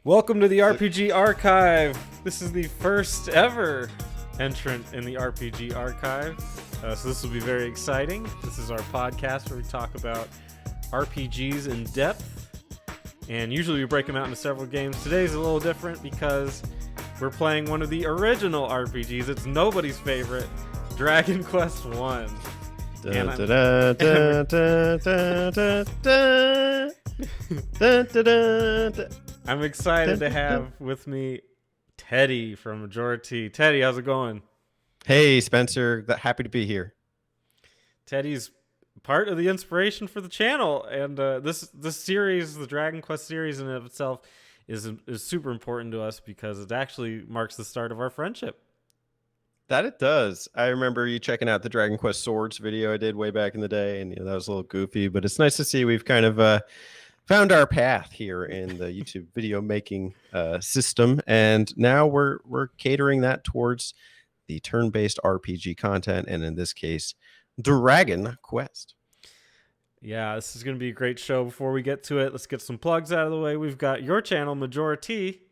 Welcome to the RPG Archive. This is the first ever entrant in the RPG Archive. So this will be very exciting. This is our podcast where we talk about RPGs in depth. And usually we break them out into several games. Today's a little different because we're playing one of the original RPGs. It's nobody's favorite, Dragon Quest I. I'm excited to have with me Teddy from Majority. Teddy, how's it going? Hey, Spencer. Happy to be here. Teddy's part of the inspiration for the channel, and this series, the Dragon Quest series in and of itself, is super important to us because it actually marks the start of our friendship. That it does. I remember you checking out the Dragon Quest Swords video I did way back in the day, and that was a little goofy, but it's nice to see we've kind of found our path here in the YouTube video making system, and now we're catering that towards the turn-based RPG content, and in this case, Dragon Quest. Yeah, this is going to be a great show. Before we get to it, let's get some plugs out of the way. We've got your channel, Majority.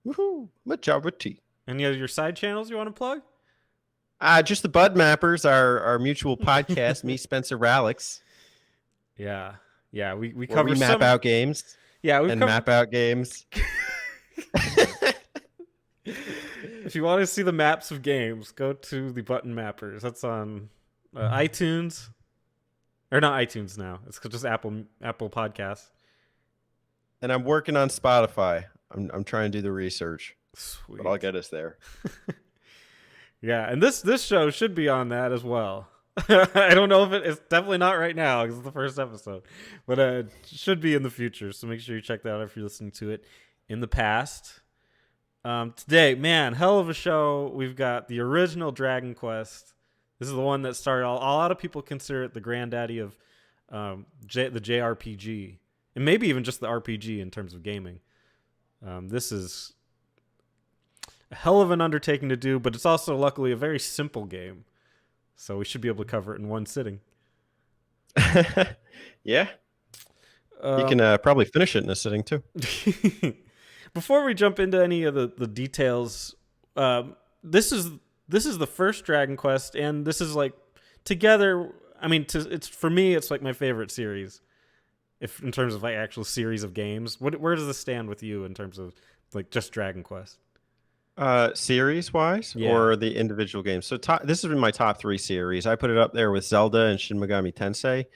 Woohoo! Majority. Any of your side channels you want to plug? Just the Bud Mappers, our mutual podcast, me, Spencer, Alex. Yeah, we cover we map out games. Yeah, we map out games. If you want to see the maps of games, go to the Button Mappers. That's on iTunes, or not iTunes now. It's just Apple Podcasts. And I'm working on Spotify. I'm trying to do the research. Sweet. But I'll get us there. Yeah, and this show should be on that as well. I don't know if it's definitely not right now because it's the first episode, but it should be in the future. So make sure you check that out if you're listening to it in the past. Today, man, hell of a show. We've got the original Dragon Quest. This is the one that started. A lot of people consider it the granddaddy of the JRPG, and maybe even just the RPG in terms of gaming. This is a hell of an undertaking to do, but it's also luckily a very simple game. So we should be able to cover it in one sitting. Yeah. You can probably finish it in a sitting too. Before we jump into any of the details, this is the first Dragon Quest, and this is like together. I mean, it's for me, it's like my favorite series. If in terms of like actual series of games, where does this stand with you in terms of like just Dragon Quest? Series wise, Yeah. or the individual games? So this has been my top 3 series. I put it up there with Zelda and Shin Megami Tensei.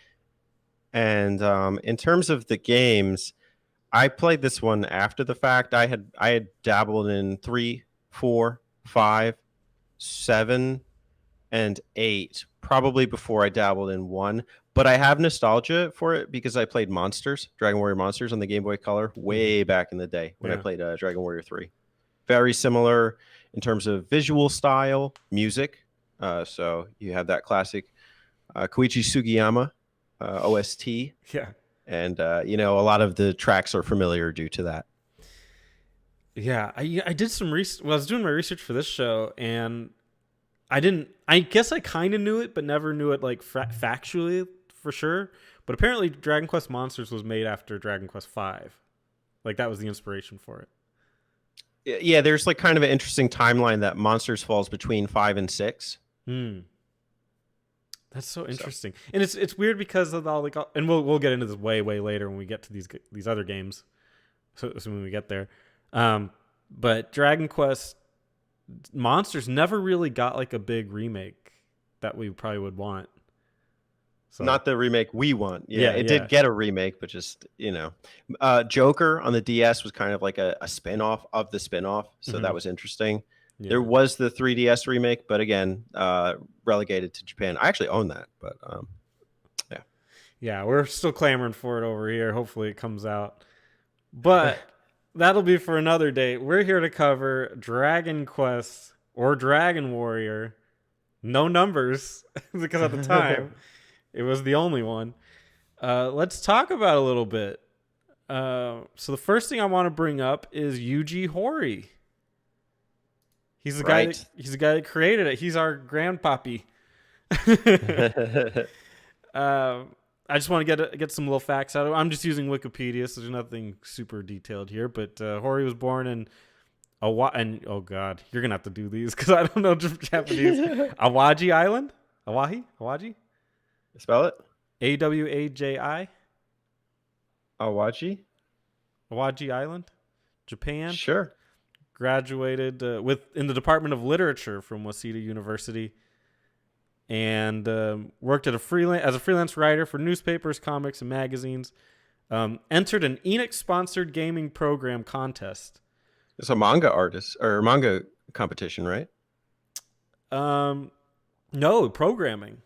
And in terms of the games, I played this one after the fact. I had dabbled in 3, 4, 5, 7, and 8, probably before I dabbled in 1. But I have nostalgia for it because I played Dragon Warrior Monsters on the Game Boy Color way back in the day when I played Dragon Warrior 3. Very similar in terms of visual style, music. So you have that classic Koichi Sugiyama OST. Yeah. And, a lot of the tracks are familiar due to that. Yeah. I did some research. Well, I was doing my research for this show, and I guess I kind of knew it, but never knew it like factually for sure. But apparently Dragon Quest Monsters was made after Dragon Quest V. Like that was the inspiration for it. Yeah, there's like kind of an interesting timeline that Monsters falls between 5 and 6. That's so interesting, and it's weird because of all and we'll get into this way later when we get to these other games. So when we get there, but Dragon Quest Monsters never really got like a big remake that we probably would want. So. Not the remake we want. Yeah, it did get a remake, but just, Joker on the DS was kind of like a spin-off of the spin-off. So that was interesting. Yeah. There was the 3DS remake, but again, relegated to Japan. I actually own that, but yeah. Yeah, we're still clamoring for it over here. Hopefully it comes out. But that'll be for another day. We're here to cover Dragon Quest or Dragon Warrior. No numbers, because at the time... It was the only one. Let's talk about it a little bit. So the first thing I want to bring up is Yuji Horii. He's the guy. He's the guy that created it. He's our grandpappy. I just want to get some little facts out of it. I'm just using Wikipedia, so there's nothing super detailed here. But Hori was born in and oh god, you're gonna have to do these because I don't know Japanese. Awaji Island, Awaji, Spell it. Awaji, Awaji. Awaji Island, Japan. Sure. Graduated in the Department of Literature from Waseda University, and worked as a freelance writer for newspapers, comics, and magazines. Entered an Enix-sponsored gaming program contest. It's a manga artist or manga competition, right? No, programming.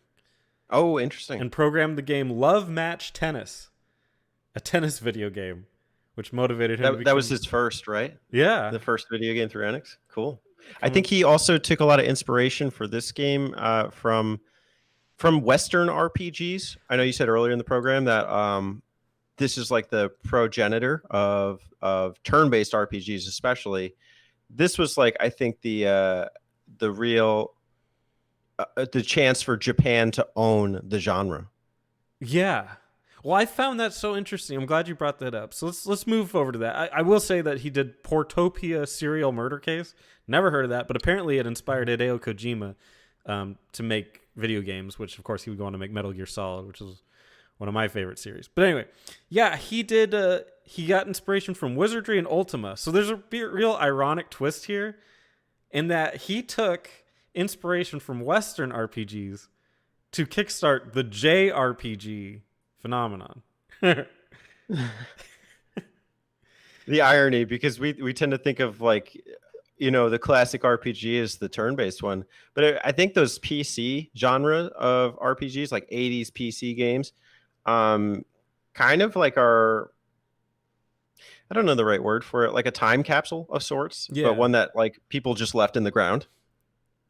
Oh, interesting. And programmed the game Love Match Tennis, a tennis video game, which motivated him. That was his first, right? Yeah. The first video game through Enix. Cool. I think he also took a lot of inspiration for this game from Western RPGs. I know you said earlier in the program that this is like the progenitor of turn-based RPGs, especially. This was like, I think the real the chance for Japan to own the genre. Yeah. Well, I found that so interesting. I'm glad you brought that up. So let's move over to that. I will say that he did Portopia Serial Murder Case. Never heard of that, but apparently it inspired Hideo Kojima to make video games, which of course he would go on to make Metal Gear Solid, which is one of my favorite series. But anyway, yeah, he did. He got inspiration from Wizardry and Ultima. So there's a real ironic twist here, in that he took inspiration from Western RPGs to kickstart the JRPG phenomenon. The irony, because we tend to think of like, the classic RPG is the turn-based one, but I think those PC genre of RPGs, like 80s PC games, kind of like I don't know the right word for it, like a time capsule of sorts, but one that like people just left in the ground.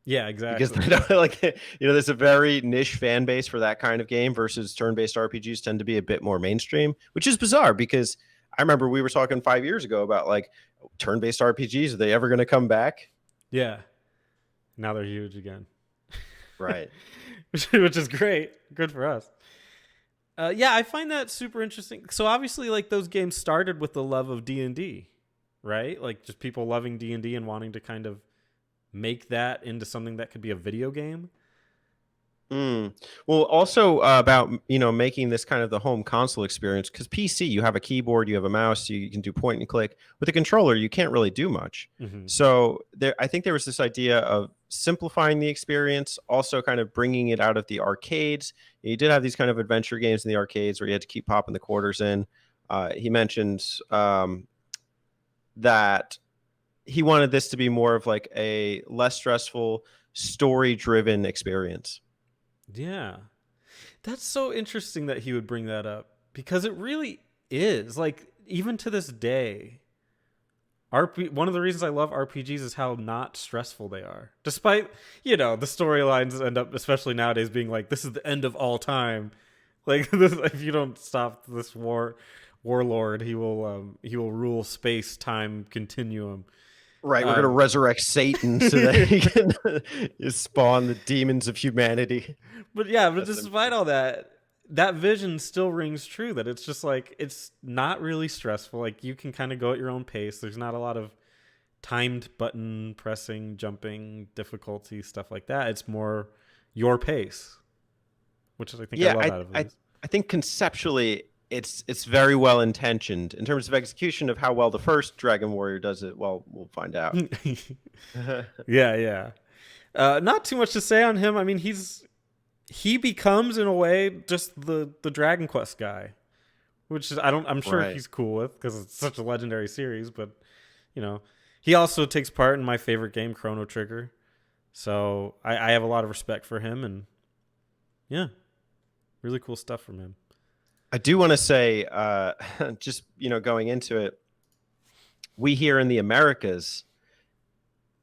Yeah, exactly. Because they don't, like, there's a very niche fan base for that kind of game versus turn-based RPGs tend to be a bit more mainstream, which is bizarre because I remember we were talking 5 years ago about like turn-based RPGs. Are they ever going to come back? Yeah. Now they're huge again. Right. Which is great. Good for us. Yeah, I find that super interesting. So obviously, like, those games started with the love of D&D, right? Like, just people loving D&D and wanting to kind of make that into something that could be a video game. Well, also about making this kind of the home console experience, because PC, you have a keyboard, you have a mouse, you can do point and click. With a controller, you can't really do much. Mm-hmm. So I think there was this idea of simplifying the experience, also kind of bringing it out of the arcades. You did have these kind of adventure games in the arcades where you had to keep popping the quarters in. He mentioned that he wanted this to be more of like a less stressful, story-driven experience. Yeah. That's so interesting that he would bring that up, because it really is. Like, even to this day, one of the reasons I love RPGs is how not stressful they are. Despite, the storylines end up, especially nowadays, being like, this is the end of all time. Like, if you don't stop this warlord, he will rule space-time continuum. Right, we're going to resurrect Satan so that he can spawn the demons of humanity. But yeah, despite all that vision still rings true, that it's just like, it's not really stressful. Like, you can kind of go at your own pace. There's not a lot of timed button pressing, jumping, difficulty, stuff like that. It's more your pace, which I think I love out of it. I think conceptually it's very well intentioned. In terms of execution of how well the first Dragon Warrior does it, well, we'll find out. Yeah. Not too much to say on him. I mean, he becomes in a way just the Dragon Quest guy, which is I'm sure he's cool with because it's such a legendary series. But he also takes part in my favorite game, Chrono Trigger. So I have a lot of respect for him, and yeah, really cool stuff from him. I do want to say, just, going into it, we here in the Americas,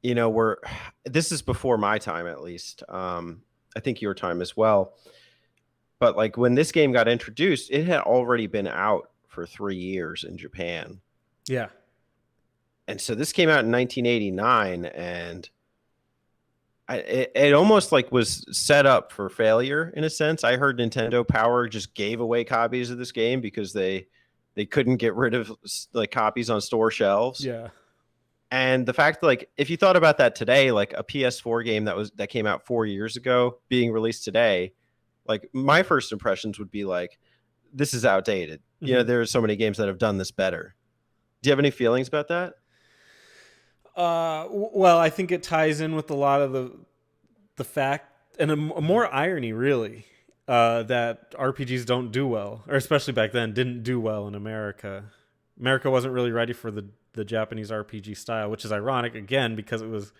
this is before my time, at least. I think your time as well. But like when this game got introduced, it had already been out for 3 years in Japan. Yeah. And so this came out in 1989. And it almost like was set up for failure in a sense. I heard Nintendo Power just gave away copies of this game because they couldn't get rid of like copies on store shelves. Yeah. And the fact, like, if you thought about that today, like a PS4 game that came out 4 years ago being released today, like my first impressions would be like, this is outdated. You know, there are so many games that have done this better. Do you have any feelings about that? Well, I think it ties in with a lot of the fact and more irony, really, that RPGs don't do well, or especially back then, didn't do well in America. America wasn't really ready for the Japanese RPG style, which is ironic again because it was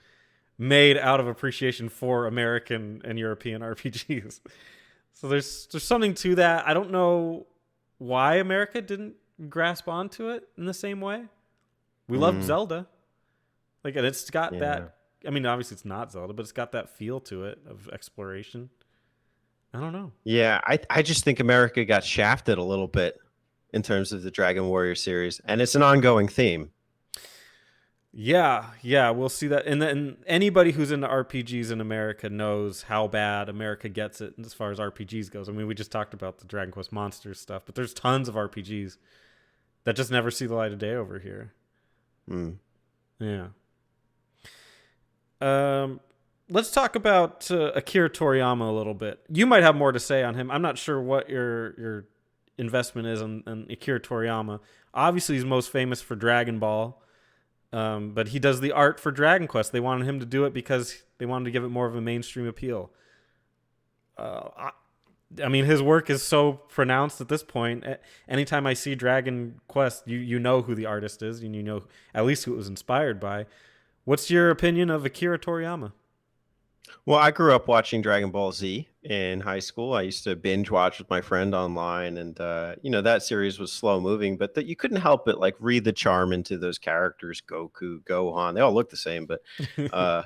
made out of appreciation for American and European RPGs. So there's something to that. I don't know why America didn't grasp onto it in the same way. We loved Zelda. Like, and it's got that. I mean, obviously it's not Zelda, but it's got that feel to it of exploration. I don't know. Yeah, I just think America got shafted a little bit in terms of the Dragon Warrior series, and it's an ongoing theme. Yeah, we'll see that. And then anybody who's into RPGs in America knows how bad America gets it as far as RPGs goes. I mean, we just talked about the Dragon Quest Monsters stuff, but there's tons of RPGs that just never see the light of day over here. Yeah. Let's talk about Akira Toriyama a little bit. You might have more to say on him. I'm not sure what your investment is on Akira Toriyama. Obviously, he's most famous for Dragon Ball. But he does the art for Dragon Quest. They wanted him to do it because they wanted to give it more of a mainstream appeal. I mean, his work is so pronounced at this point. Anytime I see Dragon Quest, you know who the artist is, and you know at least who it was inspired by. What's your opinion of Akira Toriyama? Well, I grew up watching Dragon Ball Z in high school. I used to binge watch with my friend online, and that series was slow moving, but that you couldn't help but like read the charm into those characters. Goku, Gohan, they all look the same, but I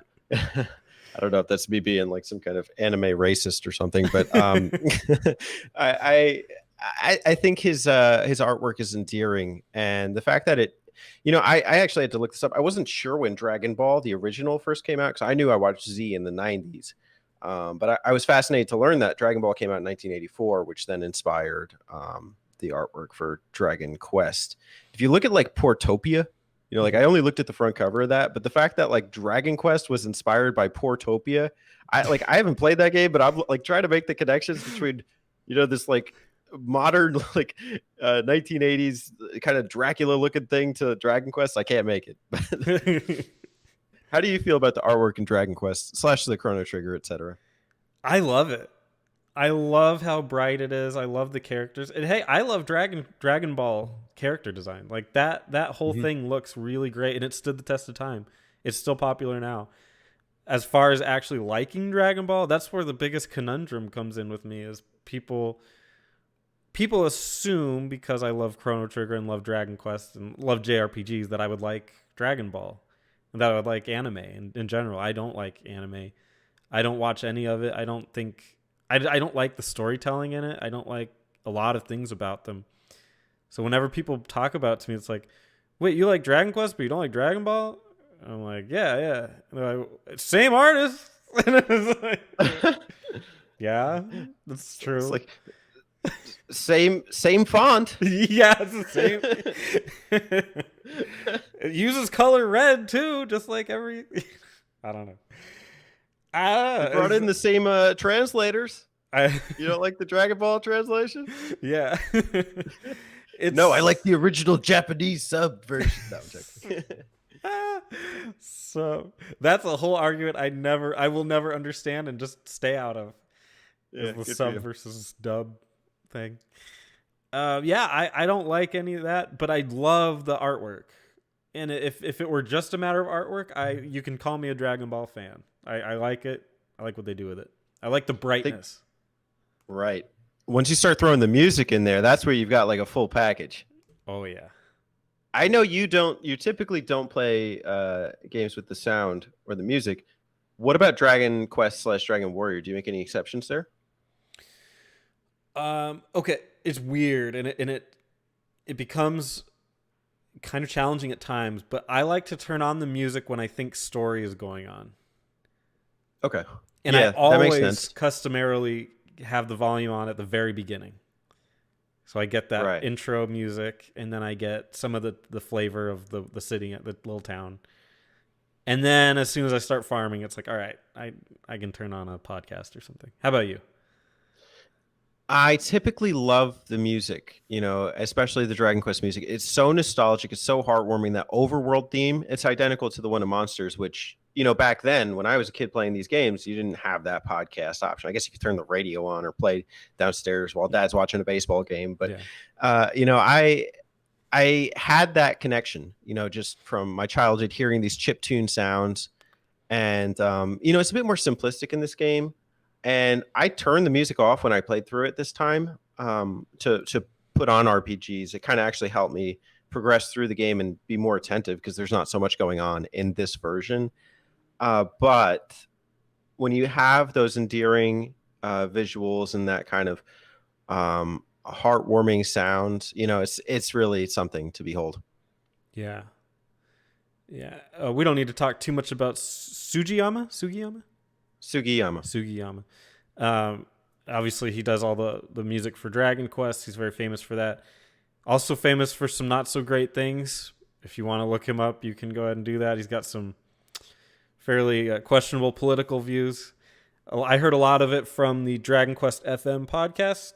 don't know if that's me being like some kind of anime racist or something, but I think his artwork is endearing, and the fact that I actually had to look this up. I wasn't sure when Dragon Ball, the original, first came out because I knew I watched Z in the 90s. But I was fascinated to learn that Dragon Ball came out in 1984, which then inspired the artwork for Dragon Quest. If you look at like Portopia, like I only looked at the front cover of that, but the fact that like Dragon Quest was inspired by Portopia, I haven't played that game, but I'm like trying to make the connections between, this like modern like 1980s kind of Dracula looking thing to Dragon Quest. I can't make it. How do you feel about the artwork in Dragon Quest / the Chrono Trigger, etc.? I love it. I love how bright it is. I love the characters. And hey, I love Dragon Ball character design. Like that whole thing looks really great, and it stood the test of time. It's still popular now. As far as actually liking Dragon Ball, that's where the biggest conundrum comes in with me is people assume because I love Chrono Trigger and love Dragon Quest and love JRPGs that I would like Dragon Ball and that I would like anime in general. I don't like anime. I don't watch any of it. I don't like the storytelling in it. I don't like a lot of things about them. So whenever people talk about it to me, it's like, wait, you like Dragon Quest, but you don't like Dragon Ball? And I'm like, yeah. And they're like, same artist. Yeah, that's true. It's like same font. Yeah, it's the same. It uses color red too, just like every. I don't know. They brought in the same translators. You don't like the Dragon Ball translation? Yeah. No, I like the original Japanese sub version. No, I'm joking. So that's a whole argument I will never understand and just stay out of. Yeah, the sub versus dub thing. I don't like any of that, but I love the artwork. And if it were just a matter of artwork, you can call me a Dragon Ball fan. I like it. I like what they do with it. I like the brightness. Right. Once you start throwing the music in there, that's where you've got like a full package. Oh yeah. I know you typically don't play games with the sound or the music. What about Dragon Quest / Dragon Warrior? Do you make any exceptions there? Okay, it's weird and it becomes kind of challenging at times, but I like to turn on the music when I think story is going on. Okay. And Yeah, I that makes always sense. customarily have the volume on at the very beginning. So I get that Right. intro music, and then I get some of the flavor of the city, the little town. And then as soon as I start farming, it's like, all right, I can turn on a podcast or something. How about you? I typically love the music, especially the Dragon Quest music. It's so nostalgic. It's so heartwarming. That overworld theme, it's identical to the one of Monsters, which, back then when I was a kid playing these games, you didn't have that podcast option. I guess you could turn the radio on or play downstairs while dad's watching a baseball game. But, Yeah. I had that connection, just from my childhood hearing these chip tune sounds. And, it's a bit more simplistic in this game. And I turned the music off when I played through it this time, to put on RPGs. It kind of actually helped me progress through the game and be more attentive because there's not so much going on in this version. But when you have those endearing visuals and that kind of heartwarming sound, it's really something to behold. Yeah. Yeah. We don't need to talk too much about Sugiyama. Sugiyama. Sugiyama. Obviously, he does all the music for Dragon Quest. He's very famous for that. Also famous for some not so great things. If you want to look him up, you can go ahead and do that. He's got some fairly questionable political views. I heard a lot of it from the Dragon Quest FM podcast.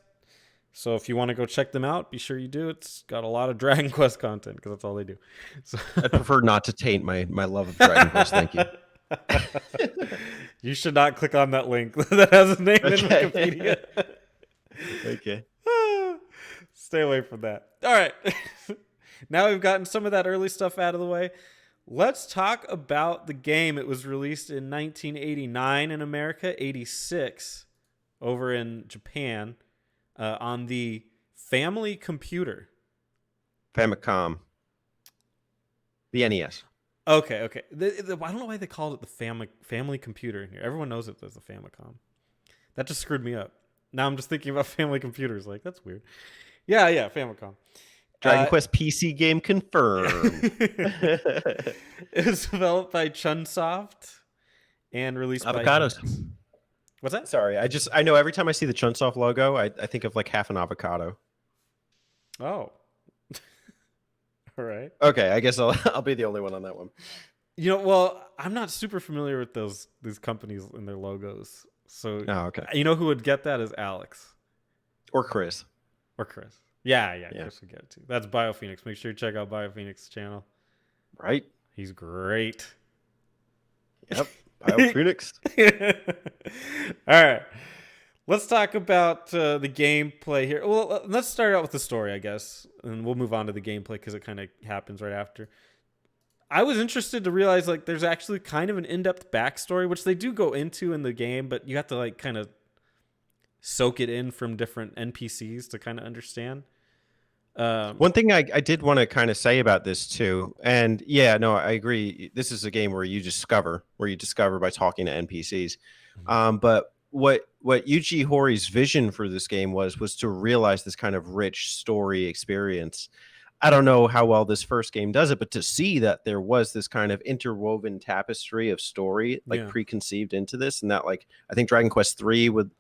So if you want to go check them out, be sure you do. It's got a lot of Dragon Quest content because that's all they do. So I prefer not to taint my love of Dragon Quest. Thank you. You should not click on that link that has a name in Wikipedia. Okay. Stay away from that. All right. Now we've gotten some of that early stuff out of the way. Let's talk about the game. It was released in 1989 in America, 86 over in Japan, on the Family Computer. Famicom. The NES. Okay. I don't know why they called it the family computer in here. Everyone knows it as the Famicom. That just screwed me up. Now I'm just thinking about family computers. Like, that's weird. Yeah, Famicom. Dragon Quest PC game confirmed. It was developed by Chunsoft and released Avocados. by... What's that? Sorry, I know every time I see the Chunsoft logo, I think of like half an avocado. Oh. All right. Okay, I guess I'll be the only one on that one. Well, I'm not super familiar with these companies and their logos. So, okay. You know who would get that is Alex. Or Chris. Or Chris. Yeah. Chris would get it too. That's BioPhoenix. Make sure you check out BioPhoenix channel. Right? He's great. Yep. BioPhoenix. All right. Let's talk about the gameplay here. Well, let's start out with the story, I guess, and we'll move on to the gameplay because it kind of happens right after. I was interested to realize like there's actually kind of an in-depth backstory, which they do go into in the game, but you have to like kind of soak it in from different NPCs to kind of understand. One thing I did want to kind of say about this too, and yeah, no, I agree. This is a game where you discover by talking to NPCs. But what Yuji Hoри's vision for this game was to realize this kind of rich story experience. I don't know how well this first game does it, but to see that there was this kind of interwoven tapestry of story, like preconceived into this, and that like I think Dragon Quest 3 would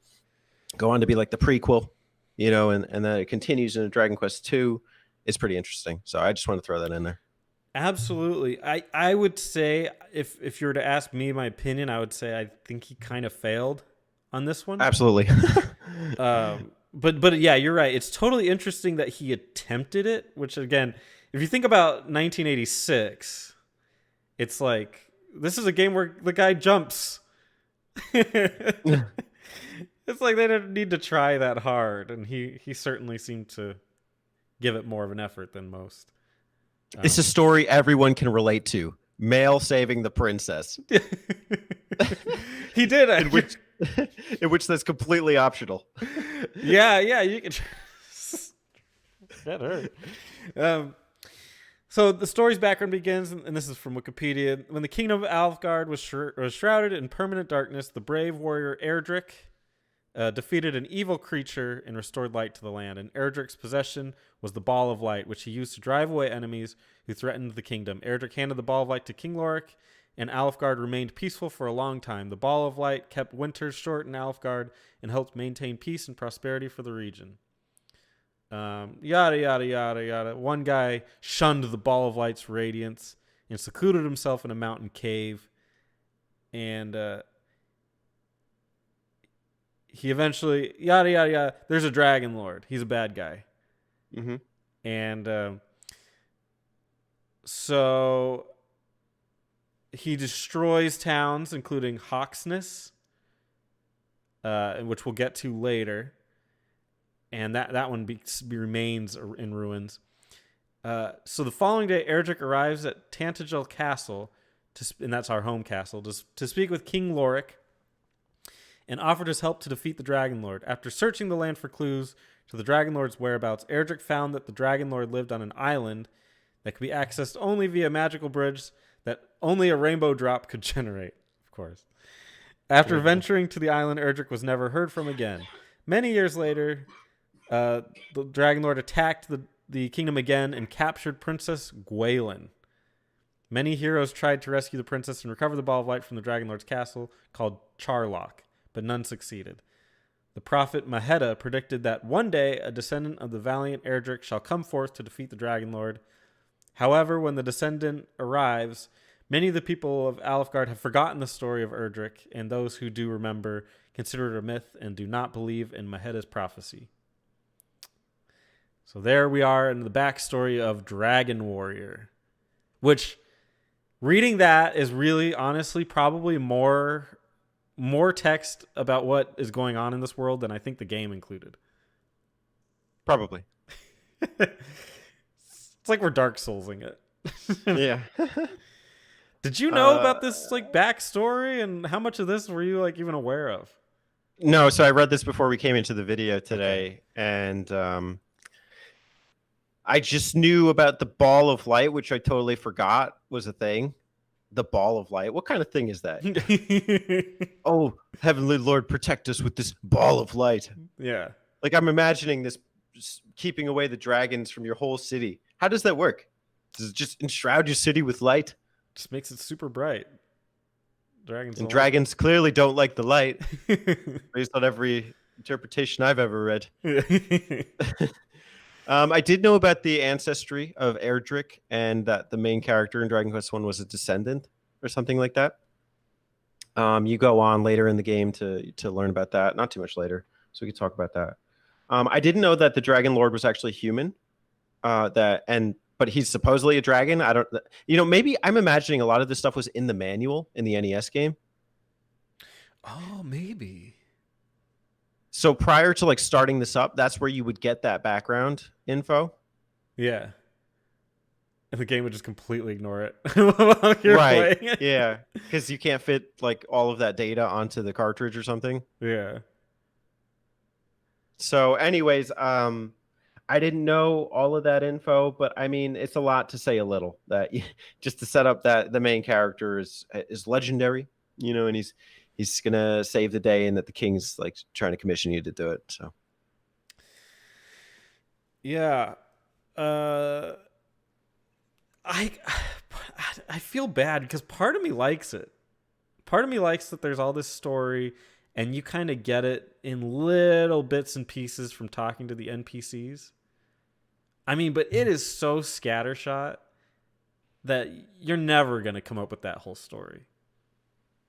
go on to be like the prequel, and then it continues into Dragon Quest 2. It's pretty interesting. So I just want to throw that in there. Absolutely. I would say if you were to ask me my opinion, I would say I think he kind of failed on this one. Absolutely. But yeah, you're right. It's totally interesting that he attempted it, which again, if you think about 1986, it's like this is a game where the guy jumps. It's like they didn't need to try that hard, and he certainly seemed to give it more of an effort than most. It's a story everyone can relate to. Male saving the princess. He did. In which that's completely optional. Yeah, you can. That hurt. So the story's background begins, and this is from Wikipedia. When the kingdom of Alfgard was shrouded in permanent darkness, the brave warrior Erdrick defeated an evil creature and restored light to the land. And Erdrick's possession was the Ball of Light, which he used to drive away enemies who threatened the kingdom. Erdrick handed the Ball of Light to King Lorik, and Alfgard remained peaceful for a long time. The Ball of Light kept winters short in Alfgard and helped maintain peace and prosperity for the region. Yada, yada, yada, yada. One guy shunned the Ball of Light's radiance and secluded himself in a mountain cave. And he eventually, yada, yada, yada. There's a dragon lord. He's a bad guy. Mm-hmm. And so he destroys towns, including Hawksness, which we'll get to later. And that one remains in ruins. So the following day, Erdrick arrives at Tantagel Castle, and that's our home castle, to speak with King Lorik, and offered his help to defeat the Dragon Lord. After searching the land for clues to the Dragon Lord's whereabouts, Erdrick found that the Dragon Lord lived on an island that could be accessed only via magical bridge that only a rainbow drop could generate, of course. After venturing to the island, Erdrick was never heard from again. Many years later, the Dragon Lord attacked the kingdom again and captured Princess Gwaelin. Many heroes tried to rescue the princess and recover the Ball of Light from the Dragon Lord's castle called Charlock, but none succeeded. The prophet Maheda predicted that one day a descendant of the valiant Erdrick shall come forth to defeat the Dragon Lord. However, when the descendant arrives, many of the people of Alfgard have forgotten the story of Erdrick, and those who do remember consider it a myth and do not believe in Maheda's prophecy. So there we are in the backstory of Dragon Warrior, which reading that is really, honestly, probably more text about what is going on in this world than I think the game included. Probably. It's like we're Dark Soulsing it. Yeah. Did you know about this like backstory, and how much of this were you like even aware of? No, so I read this before we came into the video today, and I just knew about the Ball of Light, which I totally forgot was a thing. The Ball of Light. What kind of thing is that? Oh, Heavenly Lord, protect us with this Ball of Light. Yeah. Like, I'm imagining this keeping away the dragons from your whole city. How does that work? Does it just enshroud your city with light? Just makes it super bright. Dragons clearly don't like the light, based on every interpretation I've ever read. I did know about the ancestry of Erdrick, and that the main character in Dragon Quest I was a descendant or something like that. You go on later in the game to learn about that. Not too much later, so we can talk about that. I didn't know that the Dragon Lord was actually human. But he's supposedly a dragon. I don't, maybe I'm imagining a lot of this stuff was in the manual in the NES game. Oh, maybe. So prior to like starting this up, that's where you would get that background info. Yeah. And the game would just completely ignore it while you're right. playing it. Yeah. Because you can't fit like all of that data onto the cartridge or something. Yeah. So anyways, I didn't know all of that info, but I mean, it's a lot to say a little. That just to set up that the main character is legendary, and he's gonna save the day, and that the king's like trying to commission you to do it. So, yeah, I feel bad because part of me likes it. Part of me likes that there's all this story, and you kind of get it in little bits and pieces from talking to the NPCs. I mean, but it is so scattershot that you're never going to come up with that whole story.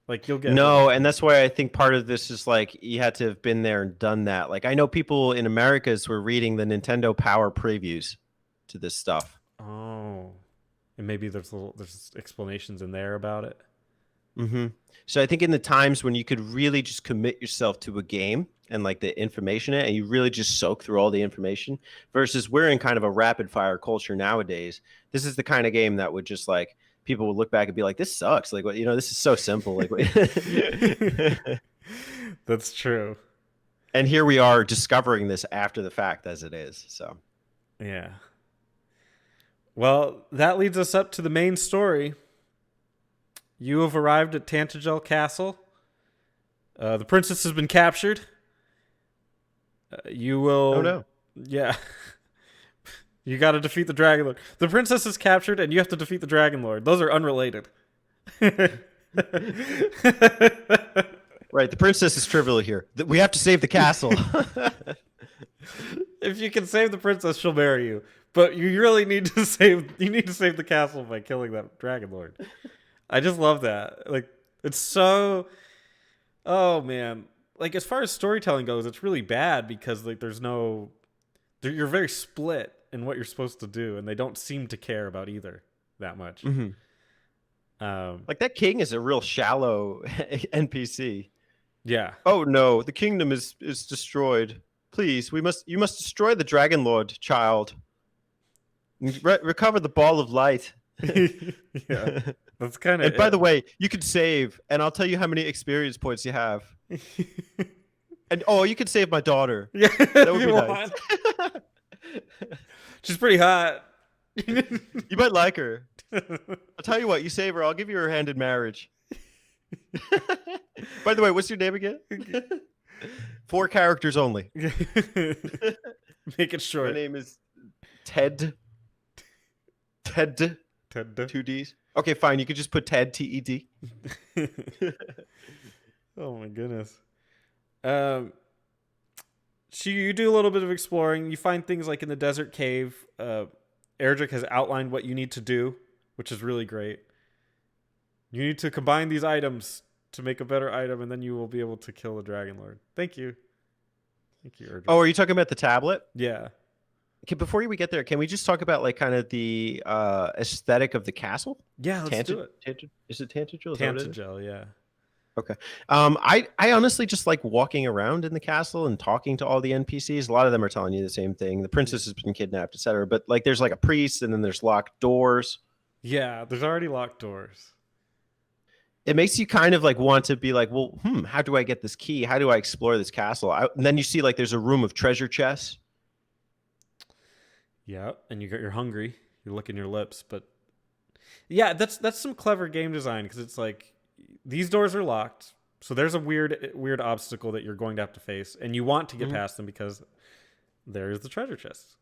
Like, you'll get... No, and that's why I think part of this is like you had to have been there and done that. Like, I know people in Americas were reading the Nintendo Power previews to this stuff. Oh. And maybe there's explanations in there about it. Mm-hmm. So I think in the times when you could really just commit yourself to a game and like the information and you really just soak through all the information, versus we're in kind of a rapid fire culture nowadays. This is the kind of game that would just like people would look back and be like, this sucks. Like, this is so simple. Like, that's true. And here we are discovering this after the fact as it is. So, yeah. Well, that leads us up to the main story. You have arrived at Tantagel Castle. The princess has been captured. You will... Oh, no. Yeah. You got to defeat the Dragon Lord. The princess is captured, and you have to defeat the Dragon Lord. Those are unrelated. Right, the princess is trivial here. We have to save the castle. If you can save the princess, she'll marry you. But you really need to save. You need to save the castle by killing that dragon lord. I just love that. Like it's so. Oh man, like as far as storytelling goes, it's really bad because like there's no. You're very split in what you're supposed to do, and they don't seem to care about either that much. Mhm. Like that king is a real shallow NPC. Yeah. Oh no, the kingdom is destroyed. Please, you must destroy the Dragon Lord, child. Recover the ball of light. Yeah. That's kind of. And by the way, you can save, and I'll tell you how many experience points you have. And oh, you can save my daughter. Yeah, That would be nice. She's pretty hot. You might like her. I'll tell you what, you save her, I'll give you her hand in marriage. By the way, what's your name again? 4 characters only. Make it short. My name is Ted. Ted. Ted. 2 Ds. Okay, fine. You could just put Ted, T-E-D. Oh my goodness. You do a little bit of exploring. You find things like in the desert cave. Erdrick has outlined what you need to do, which is really great. You need to combine these items to make a better item, and then you will be able to kill the Dragon Lord. Thank you. Thank you, Erdrick. Oh, are you talking about the tablet? Yeah. Okay, before we get there, can we just talk about like kind of the aesthetic of the castle? Yeah, let's do it. Is it Tantagel? Is that what it is? Tantagel, yeah. Okay. I honestly just like walking around in the castle and talking to all the NPCs. A lot of them are telling you the same thing. The princess has been kidnapped, etc. But like, there's like a priest, and then there's locked doors. Yeah, there's already locked doors. It makes you kind of like want to be like, well, how do I get this key? How do I explore this castle? And then you see like there's a room of treasure chests. Yeah, and you're hungry. You're licking your lips, but yeah, that's some clever game design because it's like these doors are locked, so there's a weird obstacle that you're going to have to face, and you want to get past them because there is the treasure chest.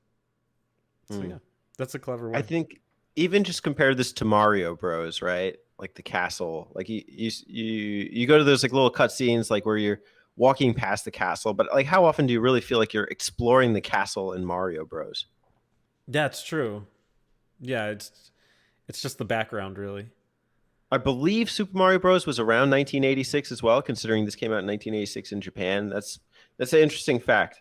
So yeah, that's a clever way. I think even just compare this to Mario Bros, right? Like the castle, like you go to those like little cutscenes, like where you're walking past the castle, but like how often do you really feel like you're exploring the castle in Mario Bros? That's true. Yeah, it's just the background, really. I believe Super Mario Bros. Was around 1986 as well, considering this came out in 1986 in Japan. That's an interesting fact.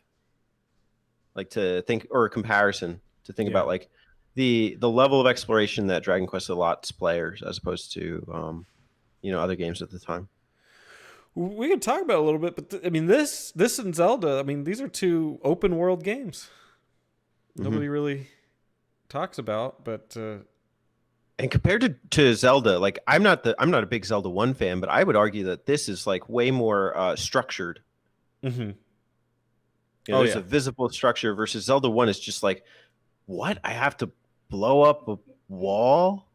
Like to think, or a comparison to think about, like the level of exploration that Dragon Quest allots players as opposed to other games at the time. We can talk about it a little bit, but I mean this and Zelda. I mean these are 2 open world games. Nobody really talks about, but and compared to Zelda, like I'm not a big Zelda 1 fan, but I would argue that this is like way more structured. Mm-hmm. There's a visible structure versus Zelda 1 is just like, what? I have to blow up a wall?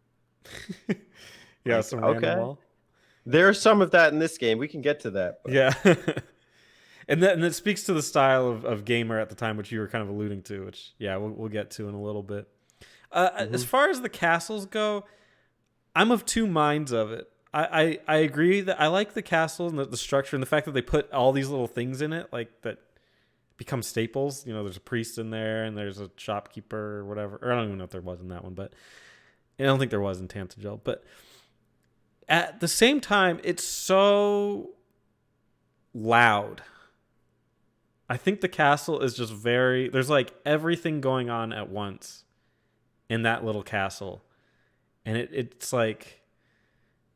Yeah, like, some random wall. There's some of that in this game. We can get to that. But. Yeah. And that speaks to the style of gamer at the time, which you were kind of alluding to, which, yeah, we'll get to in a little bit. As far as the castles go, I'm of 2 minds of it. I agree that I like the castle and the structure and the fact that they put all these little things in it, like that become staples. There's a priest in there and there's a shopkeeper or whatever. Or I don't even know if there was in that one, but I don't think there was in Tantagel. But at the same time, it's so loud. I think the castle is just there's like everything going on at once in that little castle. And it's like,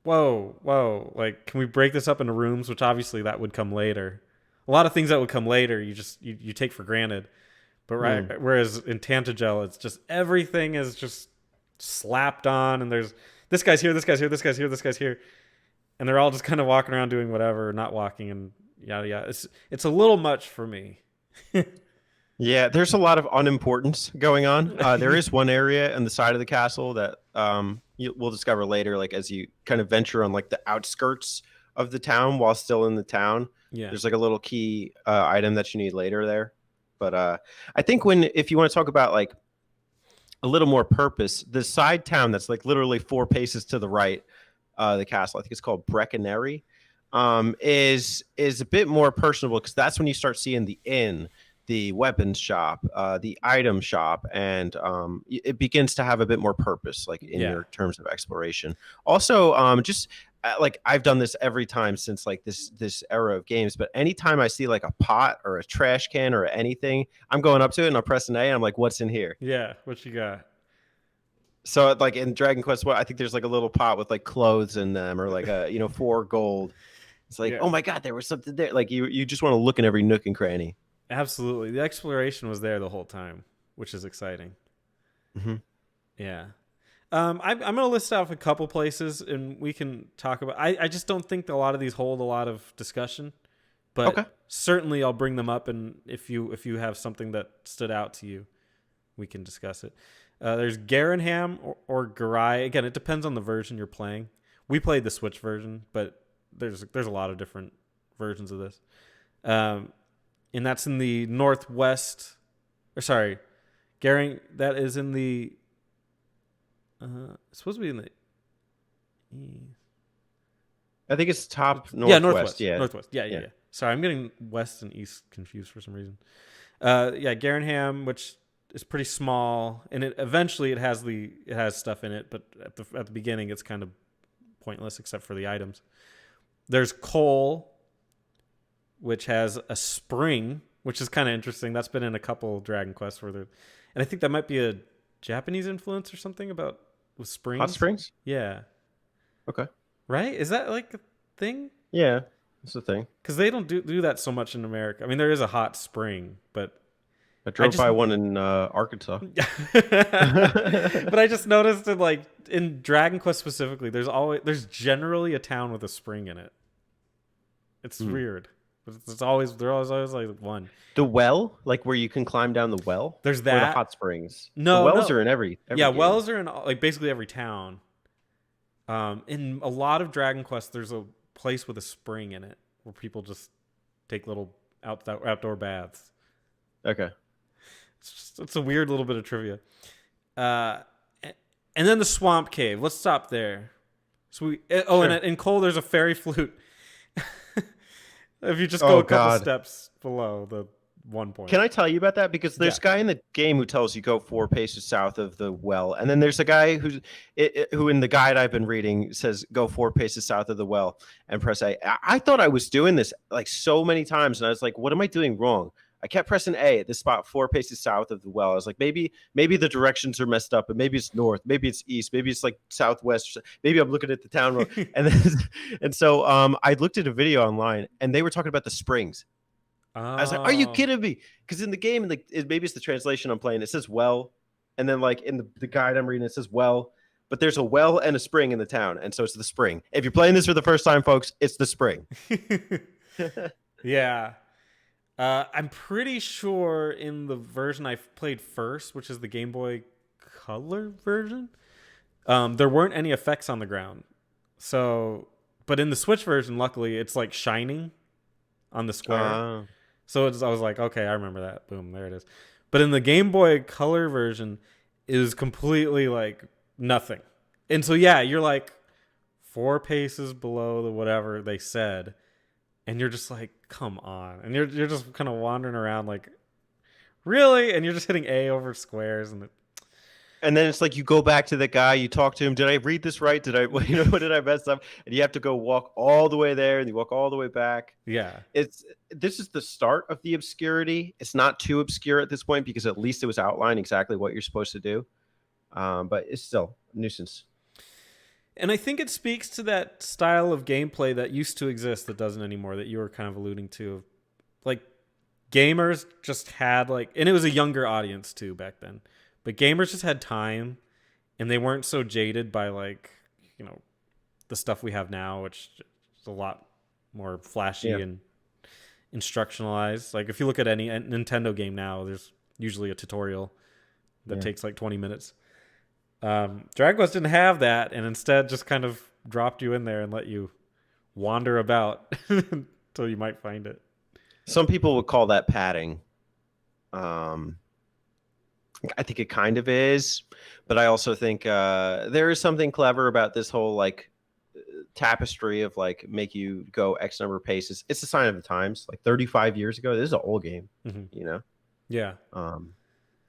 whoa, like, can we break this up into rooms? Which obviously that would come later. A lot of things that would come later, you take for granted. But whereas in Tantagel, it's just everything is just slapped on, and there's this guy's here, this guy's here, this guy's here, this guy's here. And they're all just kind of walking around doing whatever, not walking, and yada yada. It's a little much for me. Yeah, there's a lot of unimportance going on. There is one area on the side of the castle that we'll discover later, like as you kind of venture on like the outskirts of the town while still in the town. Yeah, there's like a little key item that you need later there. But I think if you want to talk about like a little more purpose, the side town that's like literally 4 paces to the right, the castle. I think it's called Breckenary. Is a bit more personable because that's when you start seeing the inn, the weapons shop, the item shop, and it begins to have a bit more purpose, like in Yeah. your terms of exploration. Also, just like I've done this every time since like this era of games, but anytime I see like a pot or a trash can or anything, I'm going up to it and I'm pressing A and I'm like, what's in here? Yeah. What you got? So like in Dragon Quest, what I think there's like a little pot with like clothes in them or like a 4 gold. It's like, Yeah. oh my god, there was something there. Like you just want to look in every nook and cranny. Absolutely. The exploration was there the whole time, which is exciting. Hmm. Yeah. I'm going to list off a couple places and we can talk about. I just don't think that a lot of these hold a lot of discussion, but Okay. certainly I'll bring them up. And if you have something that stood out to you, we can discuss it. There's Garanham or Garai. Again, it depends on the version you're playing. We played the Switch version, but there's a lot of different versions of this. And that's in the northwest. Or sorry, Garing. That is in the. It's supposed to be in the. I think it's top Yeah, northwest. northwest. Yeah. Northwest. Yeah, yeah, Yeah. yeah. Sorry, I'm getting west and east confused for some reason. Yeah, Garanham, which is pretty small, and it eventually it has stuff in it, but at the beginning it's kind of pointless except for the items. There's Cole, which has a spring, which is kind of interesting. That's been in a couple Dragon Quests and I think that might be a Japanese influence or something about with springs. Hot Springs. Yeah. Okay. Right? Is that like a thing? Yeah, that's the thing. Because they don't do that so much in America. I mean, there is a hot spring, but I drove just by one in Arkansas. but I just noticed that like in Dragon Quest specifically, there's generally a town with a spring in it. It's weird. But there's always like one. The well, like where you can climb down the well. There's Or the that. hot springs. No, the wells no. are in every Yeah, game. wells are in like basically every town. In a lot of Dragon Quest, there's a place with a spring in it where people just take little outdoor baths. Okay. It's a weird little bit of trivia. And then the swamp cave. Let's stop there. So Sure. and in Cole, there's a fairy flute. If you just go a couple God. steps below the 1 point. Can I tell you about that? Because there's a guy in the game who tells you go 4 paces south of the well, and then there's a guy who in the guide I've been reading says go 4 paces south of the well and press A. I thought I was doing this like so many times, and I was like, what am I doing wrong? I kept pressing A at this spot 4 paces south of the well. I was like, maybe the directions are messed up, but maybe it's north, maybe it's east, maybe it's like southwest. Maybe I'm looking at the town road, and so I looked at a video online, and they were talking about the springs. I was like, "Are you kidding me?" Because in the game, like maybe it's the translation I'm playing. It says "well," and then like in the guide I'm reading, it says "well," but there's a well and a spring in the town, and so it's the spring. If you're playing this for the first time, folks, it's the spring. Yeah. I'm pretty sure in the version I played first, which is the Game Boy Color version, there weren't any effects on the ground. So, but in the Switch version, luckily, it's like shining on the square. So I was like, okay, I remember that. Boom, there it is. But in the Game Boy Color version, it was completely like nothing. And so yeah, you're like 4 paces below the whatever they said, and you're just like, come on. And you're just kind of wandering around like, really? And you're just hitting A over squares And then it's like you go back to the guy, you talk to him. Did I read this right? Did I, what did I mess up? And you have to go walk all the way there, and you walk all the way back. yeah. This is the start of the obscurity. It's not too obscure at this point because at least it was outlined exactly what you're supposed to do. But it's still a nuisance. And I think it speaks to that style of gameplay that used to exist that doesn't anymore, that you were kind of alluding to. Like, gamers just had, like, and it was a younger audience too back then, but gamers just had time and they weren't so jaded by, like, the stuff we have now, which is a lot more flashy and instructionalized. Like, if you look at any Nintendo game now, there's usually a tutorial that takes like 20 minutes. Dragon Quest didn't have that, and instead just kind of dropped you in there and let you wander about until you might find it. Some people would call that padding. I think it kind of is, but I also think there is something clever about this whole like tapestry of like make you go X number of paces. It's a sign of the times. Like 35 years ago, this is an old game, you know. Yeah.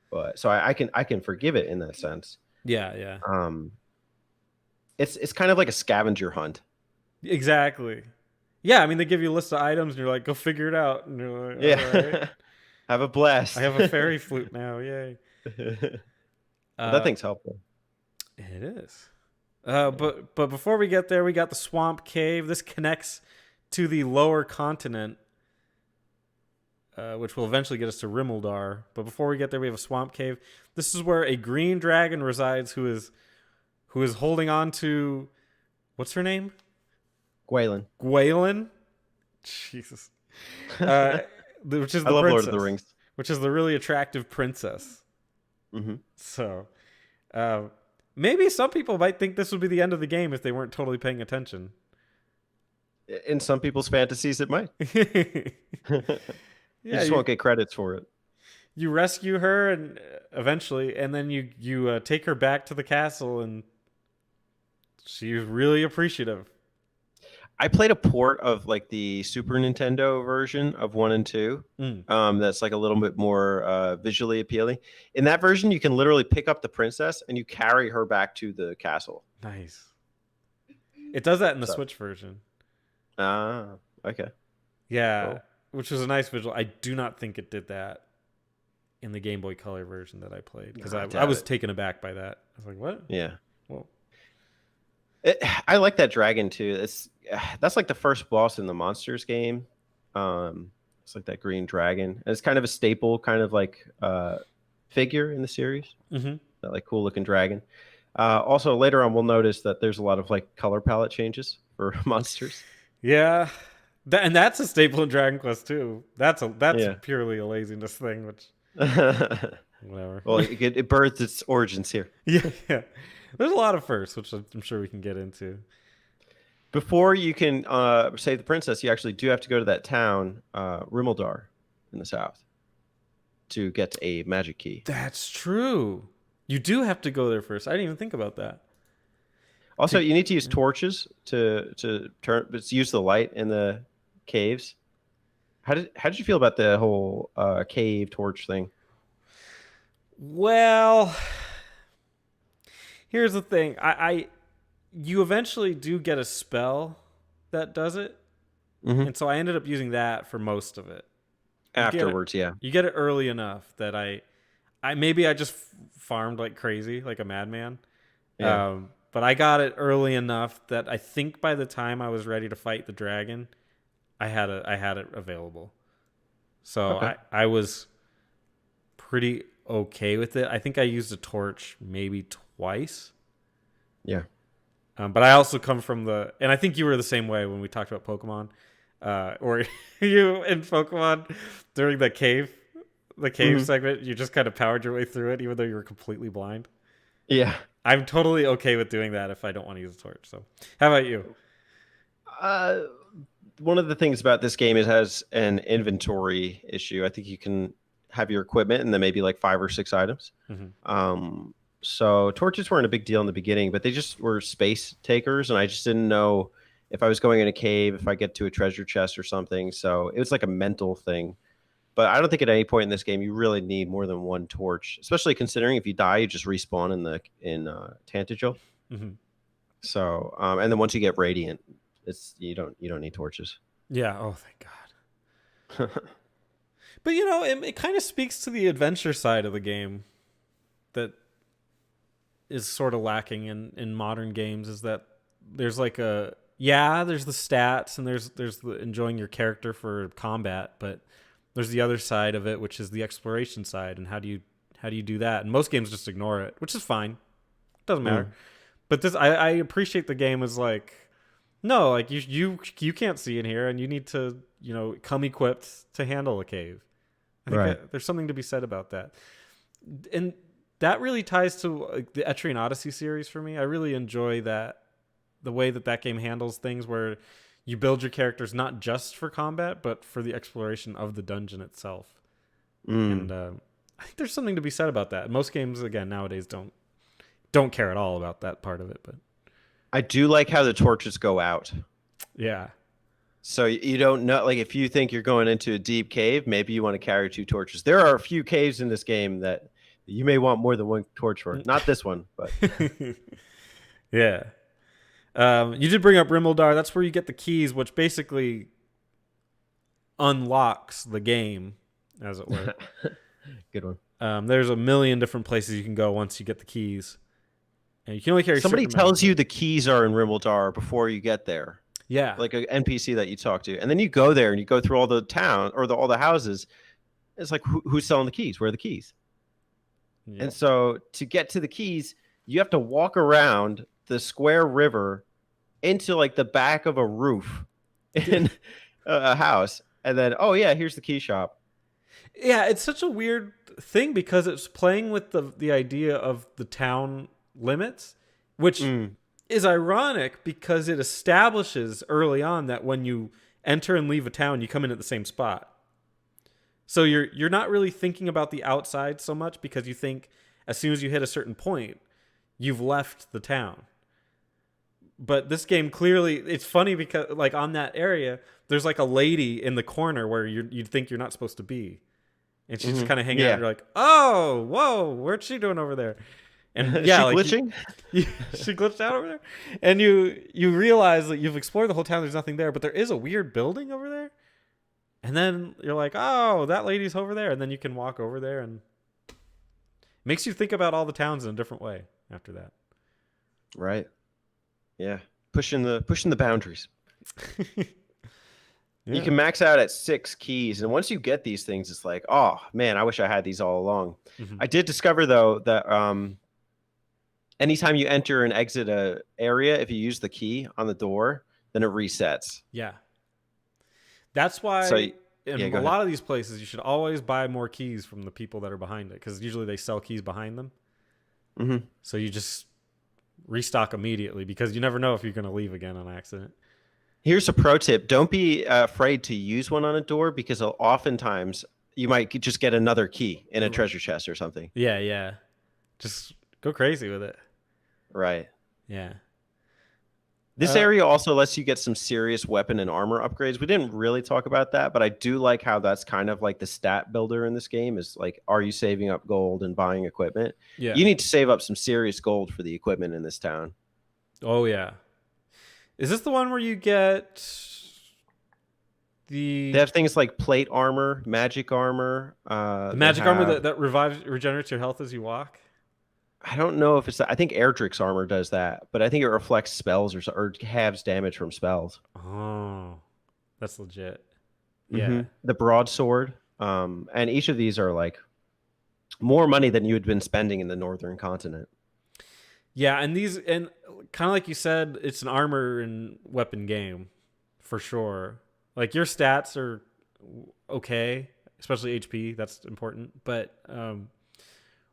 But so I can forgive it in that sense. Yeah. Yeah. It's kind of like a scavenger hunt. Exactly. Yeah. I mean, they give you a list of items, and you're like, go figure it out. And you're like, Yeah. all right. Have a blast. I have a fairy flute now. Yay. That thing's helpful. It is. But before we get there, we got the swamp cave. This connects to the lower continent, which will eventually get us to Rimuldar. But before we get there, we have a swamp cave. This is where a green dragon resides, who is holding on to, what's her name? Gwaelin. Jesus. Which is the I love princess, Lord of the Rings. which is the really attractive princess. Mm-hmm. So, maybe some people might think this would be the end of the game if they weren't totally paying attention. In some people's fantasies, it might. You Yeah, just won't get credits for it. you rescue her and eventually, and then you take her back to the castle, and she's really appreciative. I played a port of like the Super Nintendo version of 1 and 2. That's like a little bit more visually appealing. In that version, you can literally pick up the princess and you carry her back to the castle. Nice. It does that in the So- Switch version. Ah, okay. Yeah, Cool. which was a nice visual. I do not think it did that in the Game Boy Color version that I played, because No, I I doubt was it. taken aback by that. I was like, what? Yeah. Well, I like that dragon too. That's like the first boss in the Monsters game. It's like that green dragon. And it's kind of a staple, kind of like figure in the series. mm-hmm. That like cool looking dragon. Also, later on, we'll notice that there's a lot of like color palette changes for monsters. Yeah. And that's a staple in Dragon Quest too. That's Yeah. purely a laziness thing, which Well, whatever. it birthed its origins here. yeah. There's a lot of firsts, which I'm sure we can get into. Before you can save the princess, you actually do have to go to that town, Rimuldar, in the south, to get a magic key. That's true. You do have to go there first. I didn't even think about that. Also, you need to use torches to turn, but use the light in the caves. How did you feel about the whole cave torch thing? Well, here's the thing. You eventually do get a spell that does it. Mhm. And so I ended up using that for most of it. Afterwards, yeah. You get it early enough that I maybe I just farmed like crazy, like a madman. Yeah. But I got it early enough that I think by the time I was ready to fight the dragon, I had it available. So Okay. I was pretty okay with it. I think I used a torch maybe twice. Yeah. But I also come from and I think you were the same way when we talked about Pokemon, or you in Pokemon during the cave Mhm. segment, you just kind of powered your way through it, even though you were completely blind. Yeah. I'm totally okay with doing that if I don't want to use a torch. So, how about you? One of the things about this game is it has an inventory issue. I think you can have your equipment and then maybe like 5 or 6 items. Mhm. So torches weren't a big deal in the beginning, but they just were space takers, and I just didn't know if I was going in a cave, if I get to a treasure chest or something. So it was like a mental thing. But I don't think at any point in this game you really need more than one torch, especially considering if you die, you just respawn in Tantagel. Mhm. So and then once you get radiant, you don't need torches. Yeah. Oh, thank God. But it kind of speaks to the adventure side of the game that is sort of lacking in modern games. Is that there's like there's the stats and there's the enjoying your character for combat, but there's the other side of it, which is the exploration side, and how do you do that? And most games just ignore it, which is fine. Doesn't matter. But this, I appreciate the game is like, no, like you can't see in here, and you need to come equipped to handle a cave. I think Right. there's something to be said about that, and that really ties to like, the Etrian Odyssey series for me. I really enjoy the way that game handles things, where you build your characters not just for combat, but for the exploration of the dungeon itself. And I think there's something to be said about that. Most games, again, nowadays don't care at all about that part of it. But I do like how the torches go out. Yeah. So you don't know, like if you think you're going into a deep cave, maybe you want to carry 2 torches. There are a few caves in this game that you may want more than one torch for. Not this one, but Yeah. You did bring up Rimuldar. That's where you get the keys, which basically unlocks the game, as it were. good one. There's a million different places you can go once you get the keys, and you can only carry. Somebody a certain amount tells you the keys are in Rimuldar before you get there, Yeah. like an NPC that you talk to, and then you go there and you go through all the town or all the houses. It's like who's selling the keys? Where are the keys? Yeah. And so to get to the keys, you have to walk around the square river into like the back of a roof in a house, and then here's the key shop. Yeah, it's such a weird thing because it's playing with the idea of the town limits, which is ironic because it establishes early on that when you enter and leave a town, you come in at the same spot. So you're not really thinking about the outside so much because you think as soon as you hit a certain point, you've left the town. But this game clearly, it's funny because like on that area, there's like a lady in the corner where you'd think you're not supposed to be. And she's just kind of hanging out. And you're like, oh, whoa, what's she doing over there? And yeah, like glitching. She glitched out over there. And you realize that you've explored the whole town. There's nothing there, but there is a weird building over there. And then you're like, oh, that lady's over there. And then you can walk over there, and it makes you think about all the towns in a different way after that. Right. Yeah. Pushing the boundaries. Yeah. You can max out at 6 keys, and once you get these things, it's like, oh man, I wish I had these all along. Mm-hmm. I did discover though that anytime you enter and exit a area, if you use the key on the door, then it resets. Yeah. That's why in a lot of these places, you should always buy more keys from the people that are behind it, because usually they sell keys behind them. Mm-hmm. So you just restock immediately because you never know if you're going to leave again on accident. Here's a pro tip. Don't be afraid to use one on a door, because oftentimes you might just get another key in a treasure chest or something. Yeah. Just go crazy with it. Right. Yeah. This area also lets you get some serious weapon and armor upgrades. We didn't really talk about that, but I do like how that's kind of like the stat builder in this game is like, are you saving up gold and buying equipment? Yeah. You need to save up some serious gold for the equipment in this town. Oh, yeah. Is this the one where you get They have things like plate armor, magic armor. The magic armor that regenerates your health as you walk? I don't know if it's I think Erdrick's armor does that, but I think it reflects spells or halves damage from spells. Oh, that's legit. Yeah. Mm-hmm. The broadsword. And each of these are like more money than you had been spending in the northern continent. Yeah, and kind of like you said, it's an armor and weapon game for sure. Like your stats are okay, especially HP, that's important. But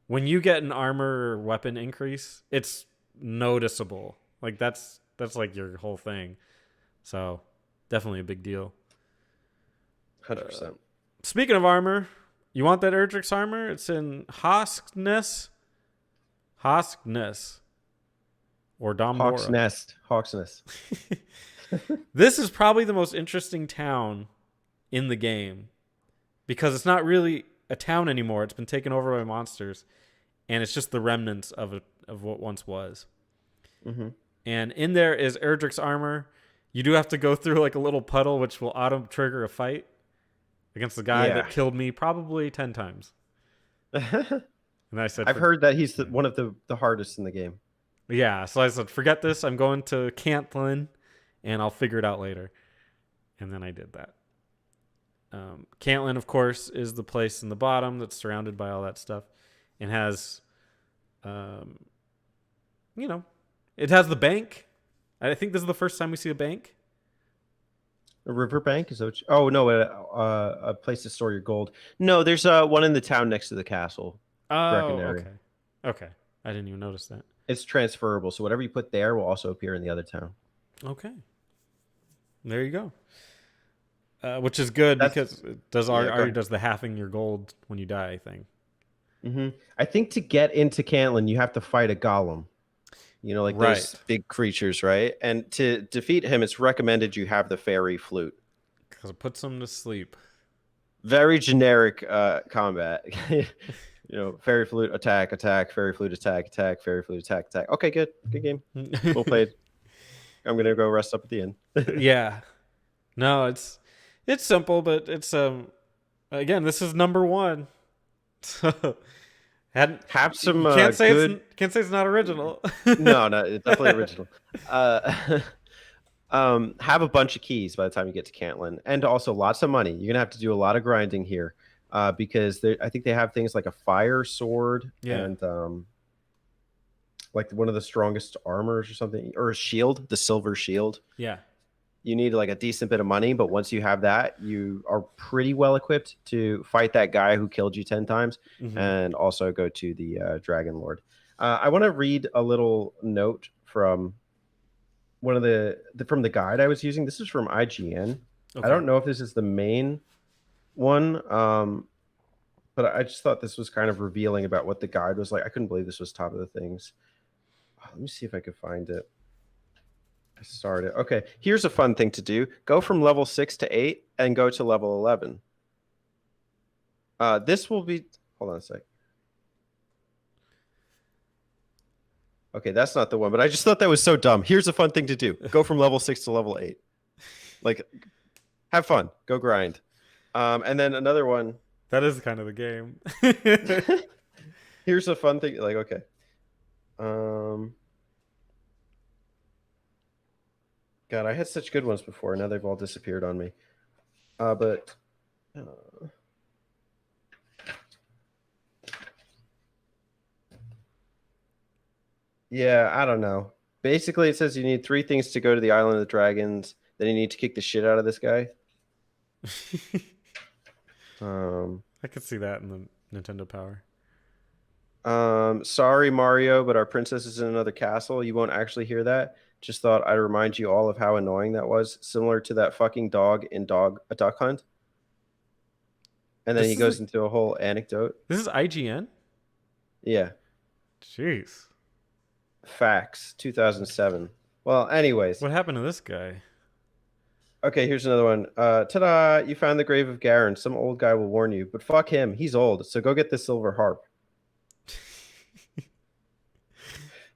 when you get an armor or weapon increase, it's noticeable. Like that's like your whole thing. So definitely a big deal. 100%. Speaking of armor, you want that Erdrick's armor? It's in Hoskness. Or Domdora. Hawk's Nest. This is probably the most interesting town in the game because it's not really a town anymore. It's been taken over by monsters, and it's just the remnants of what once was. Mm-hmm. And in there is Erdrick's armor. You do have to go through like a little puddle, which will auto trigger a fight against the guy that killed me probably 10 times. And I said, I've heard that he's one of the hardest in the game. Yeah, so I said, forget this. I'm going to Cantlin, and I'll figure it out later. And then I did that. Cantlin, of course, is the place in the bottom that's surrounded by all that stuff, and has, it has the bank. I think this is the first time we see a bank. A riverbank? Is that a place to store your gold. No, there's one in the town next to the castle. Oh, okay. I didn't even notice that. It's transferable, so whatever you put there will also appear in the other town. Okay. There you go. Which is good because it does already does the halving your gold when you die thing. Mm-hmm. I think to get into Cantlin, you have to fight a golem. You know, like those Right. big creatures, right? And to defeat him, it's recommended you have the fairy flute. Because it puts them to sleep. Very generic combat. Fairy flute attack, attack, fairy flute attack, attack, fairy flute attack, attack. Okay, good game. Well played. I'm gonna go rest up at the end. Yeah. No, it's simple, but it's again, this is number one. So hadn't Have some you can't say good. it's not original. No, no, it's definitely original. Uh, have a bunch of keys by the time you get to Cantlin, and also lots of money. You're gonna have to do a lot of grinding here, because I think they have things like a fire sword Yeah. and like one of the strongest armors or something, or a shield, the silver shield. Yeah. You need like a decent bit of money, but once you have that, you are pretty well equipped to fight that guy who killed you 10 times Mhm. and also go to the Dragon Lord. I want to read a little note from one of from the guide I was using. This is from IGN. I Okay. don't know if this is the main one, but I just thought this was kind of revealing about what the guide was like. I couldn't believe this was top of the things. Let me see if I could find it. I started. Okay, here's a fun thing to do. Go from level 6 to 8 and go to level 11. This will be... Hold on a sec. Okay, that's not the one, but I just thought that was so dumb. Here's a fun thing to do. Go from level 6 to level 8. Like, have fun. Go grind. And then another one. That is kind of the game. Here's a fun thing. Like, okay. God, I had such good ones before. Now they've all disappeared on me. But yeah, I don't know. Basically, it says you need 3 things to go to the Island of the Dragons. Then you need to kick the shit out of this guy. I could see that in the Nintendo Power. Sorry, Mario, but our princess is in another castle. You won't actually hear that. Just thought I'd remind you all of how annoying that was. Similar to that fucking dog in a Duck Hunt. And then he goes into a whole anecdote. This is IGN? Yeah. Jeez. Facts, 2007. Well, anyways. What happened to this guy? Okay, here's another one. Ta-da! You found the grave of Garen. Some old guy will warn you, but fuck him. He's old, so go get the silver harp.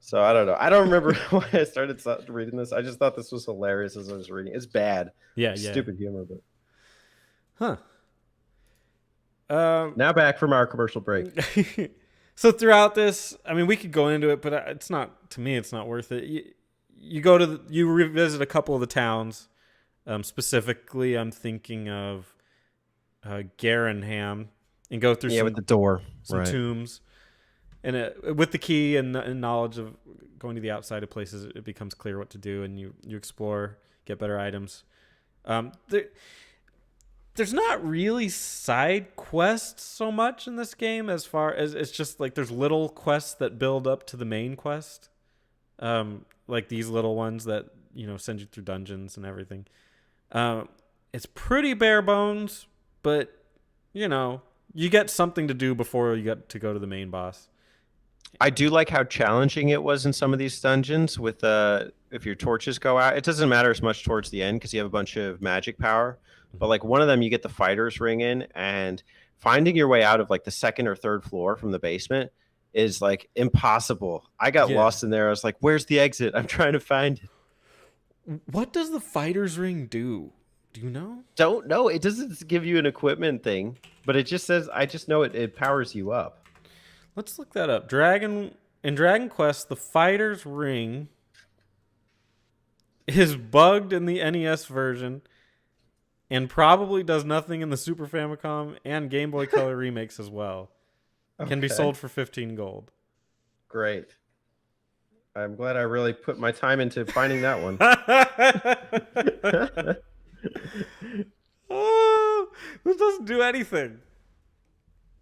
So I don't know. I don't remember why I started reading this. I just thought this was hilarious as I was reading. It's bad. Yeah. Stupid humor, but... Huh. Now back from our commercial break. So throughout this, I mean, we could go into it, but it's not, to me, it's not worth it. You revisit a couple of the towns. Specifically, I'm thinking of Garenham, and go through with the door, some tombs, and with the key and knowledge of going to the outside of places, it becomes clear what to do, and you explore, get better items. There's not really side quests so much in this game, as far as it's just like there's little quests that build up to the main quest, like these little ones that send you through dungeons and everything. It's pretty bare bones, but you get something to do before you get to go to the main boss. I do like how challenging it was in some of these dungeons with if your torches go out. It doesn't matter as much towards the end because you have a bunch of magic power. But like one of them, you get the fighter's ring in, and finding your way out of like the second or third floor from the basement is like impossible. I got lost in there. I was like, where's the exit? I'm trying to find it. What does the fighter's ring do? Do you know? Don't know. It doesn't give you an equipment thing, but it just says, I just know it powers you up. Let's look that up. In Dragon Quest, the fighter's ring is bugged in the NES version and probably does nothing in the Super Famicom and Game Boy Color remakes as well. Okay. Can be sold for 15 gold. Great. I'm glad I really put my time into finding that one. Oh, this doesn't do anything.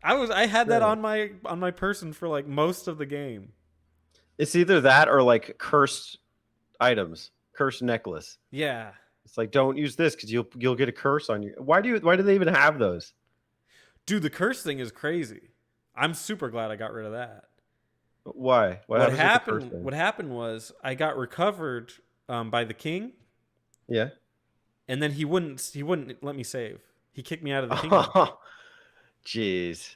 I had that on my person for like most of the game. It's either that or like cursed items, cursed necklace. Yeah. It's like, don't use this because you'll get a curse on you. Why do they even have those? Dude, the curse thing is crazy. I'm super glad I got rid of that. Why? What happens with the first What one? happened was I got recovered by the king, Yeah. and then he wouldn't let me save. He kicked me out of the kingdom. Oh, jeez.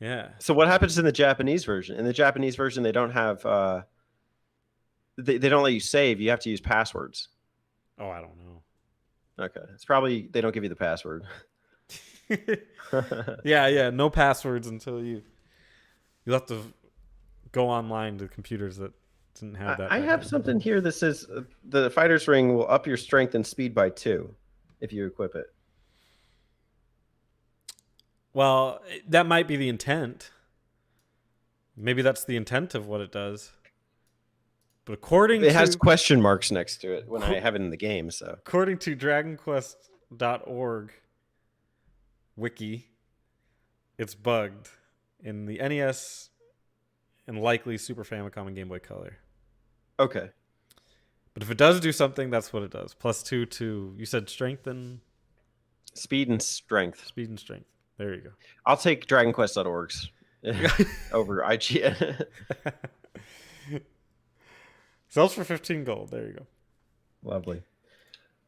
Yeah. So what happens in the Japanese version? In the Japanese version, they don't have they don't let you save. You have to use passwords. Oh, I don't know. Okay, it's probably they don't give you the password. Yeah, yeah. No passwords until you have to go online to computers that didn't have that I back have then. something here that says the fighter's ring will up your strength and speed by 2 if you equip it. Well, that might be the intent. Maybe that's the intent of what it does. But It has question marks next to it when I have it in the game. So according to DragonQuest.org wiki, it's bugged in the NES and likely Super Famicom and Game Boy Color. okay, But if it does do something, that's what it does. +2 to, you said strength and speed and strength. speed and strength. There you I'll take DragonQuest.org's go. over IGN. Sells for 15 gold. There you go. Lovely.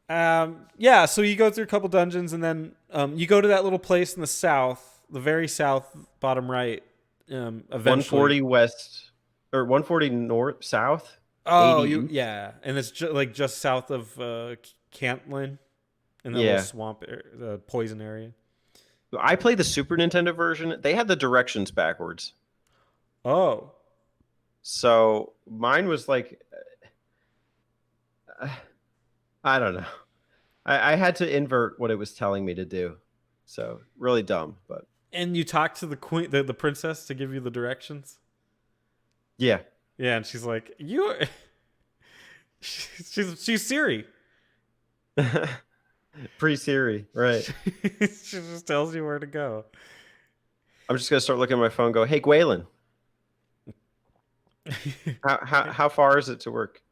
Yeah, so you go through a couple dungeons and then you go to that little place in the south, the very south bottom right. Eventually, 140 west or 140 north south. oh, 80 you east? yeah, and it's like just south of Cantlin in that little Yeah. swamp, the poison area. I played the Super Nintendo version. They had the directions backwards. Oh, So mine was like, I don't know. I had to invert what it was telling me to do. So really dumb, but and you talk to the queen, the princess, to give you the directions. yeah. Yeah, and she's like, "You," she's Siri. Pre Siri, right. She just tells you where to go. I'm just gonna start looking at my phone and go, hey Gwalen, how far is it to work?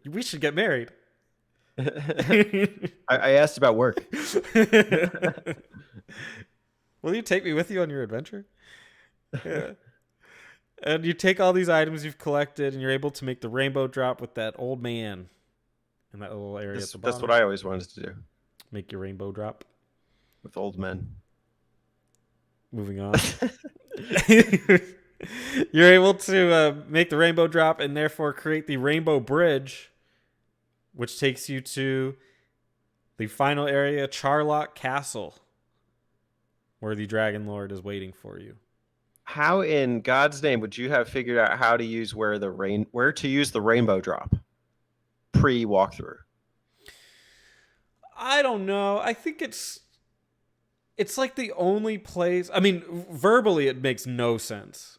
We should get married. I asked about work. Will you take me with you on your adventure? Yeah. And you take all these items you've collected, and you're able to make the rainbow drop with that old man in that little area at the bottom. That's what I always wanted to do Make your rainbow drop. with old men. Moving on. You're able to make the rainbow drop and therefore create the rainbow bridge, which takes you to the final area, Charlock Castle, where the Dragon Lord is waiting for you. How in God's name would you have figured out how to use where to use the rainbow drop pre walkthrough? I don't know. I think it's like the only place. I mean, verbally it makes no sense,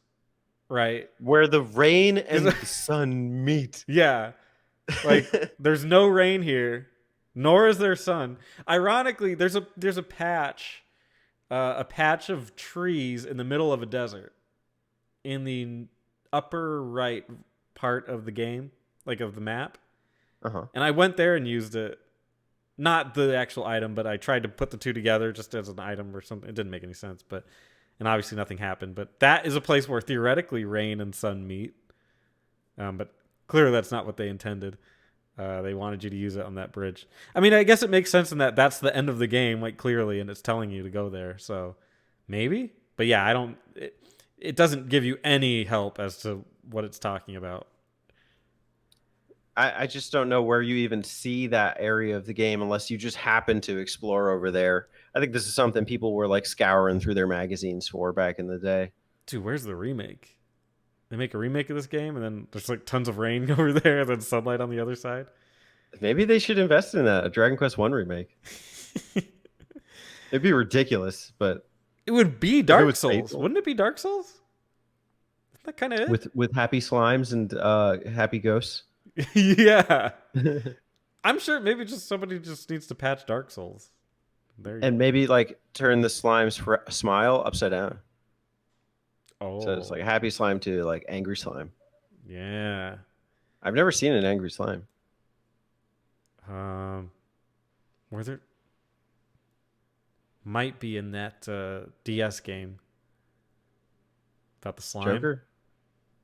right? Where the rain and the sun meet. Yeah. Like there's no rain here, nor is there sun. Ironically, there's a patch of trees in the middle of a desert in the upper right part of the game, like of the map. Uh-huh. And I went there and used it. Not the actual item, but I tried to put the two together just as an item or something. It didn't make any sense, and obviously nothing happened. But that is a place where theoretically rain and sun meet. But clearly that's not what they intended. They wanted you to use it on that bridge. I mean, I guess it makes sense in that that's the end of the game, like clearly, and it's telling you to go there. So maybe, but yeah, I don't. It doesn't give you any help as to what it's talking about. I just don't know where you even see that area of the game unless you just happen to explore over there. I think this is something people were like scouring through their magazines for back in the day. Dude, where's the remake? They make a remake of this game, and then there's like tons of rain over there, and then sunlight on the other side. Maybe they should invest in that, a Dragon Quest One remake. It'd be ridiculous, but It would be Dark Souls, faithful. wouldn't it be Dark Souls? Isn't that kind of it? with happy slimes and happy ghosts. Yeah, I'm sure maybe just somebody just needs to patch Dark Souls. There you And go. maybe like turn the slime's smile upside down. Oh, So it's like happy slime to like angry slime. yeah. I've never seen an angry slime. Where there might be in that DS game about the slime. Joker?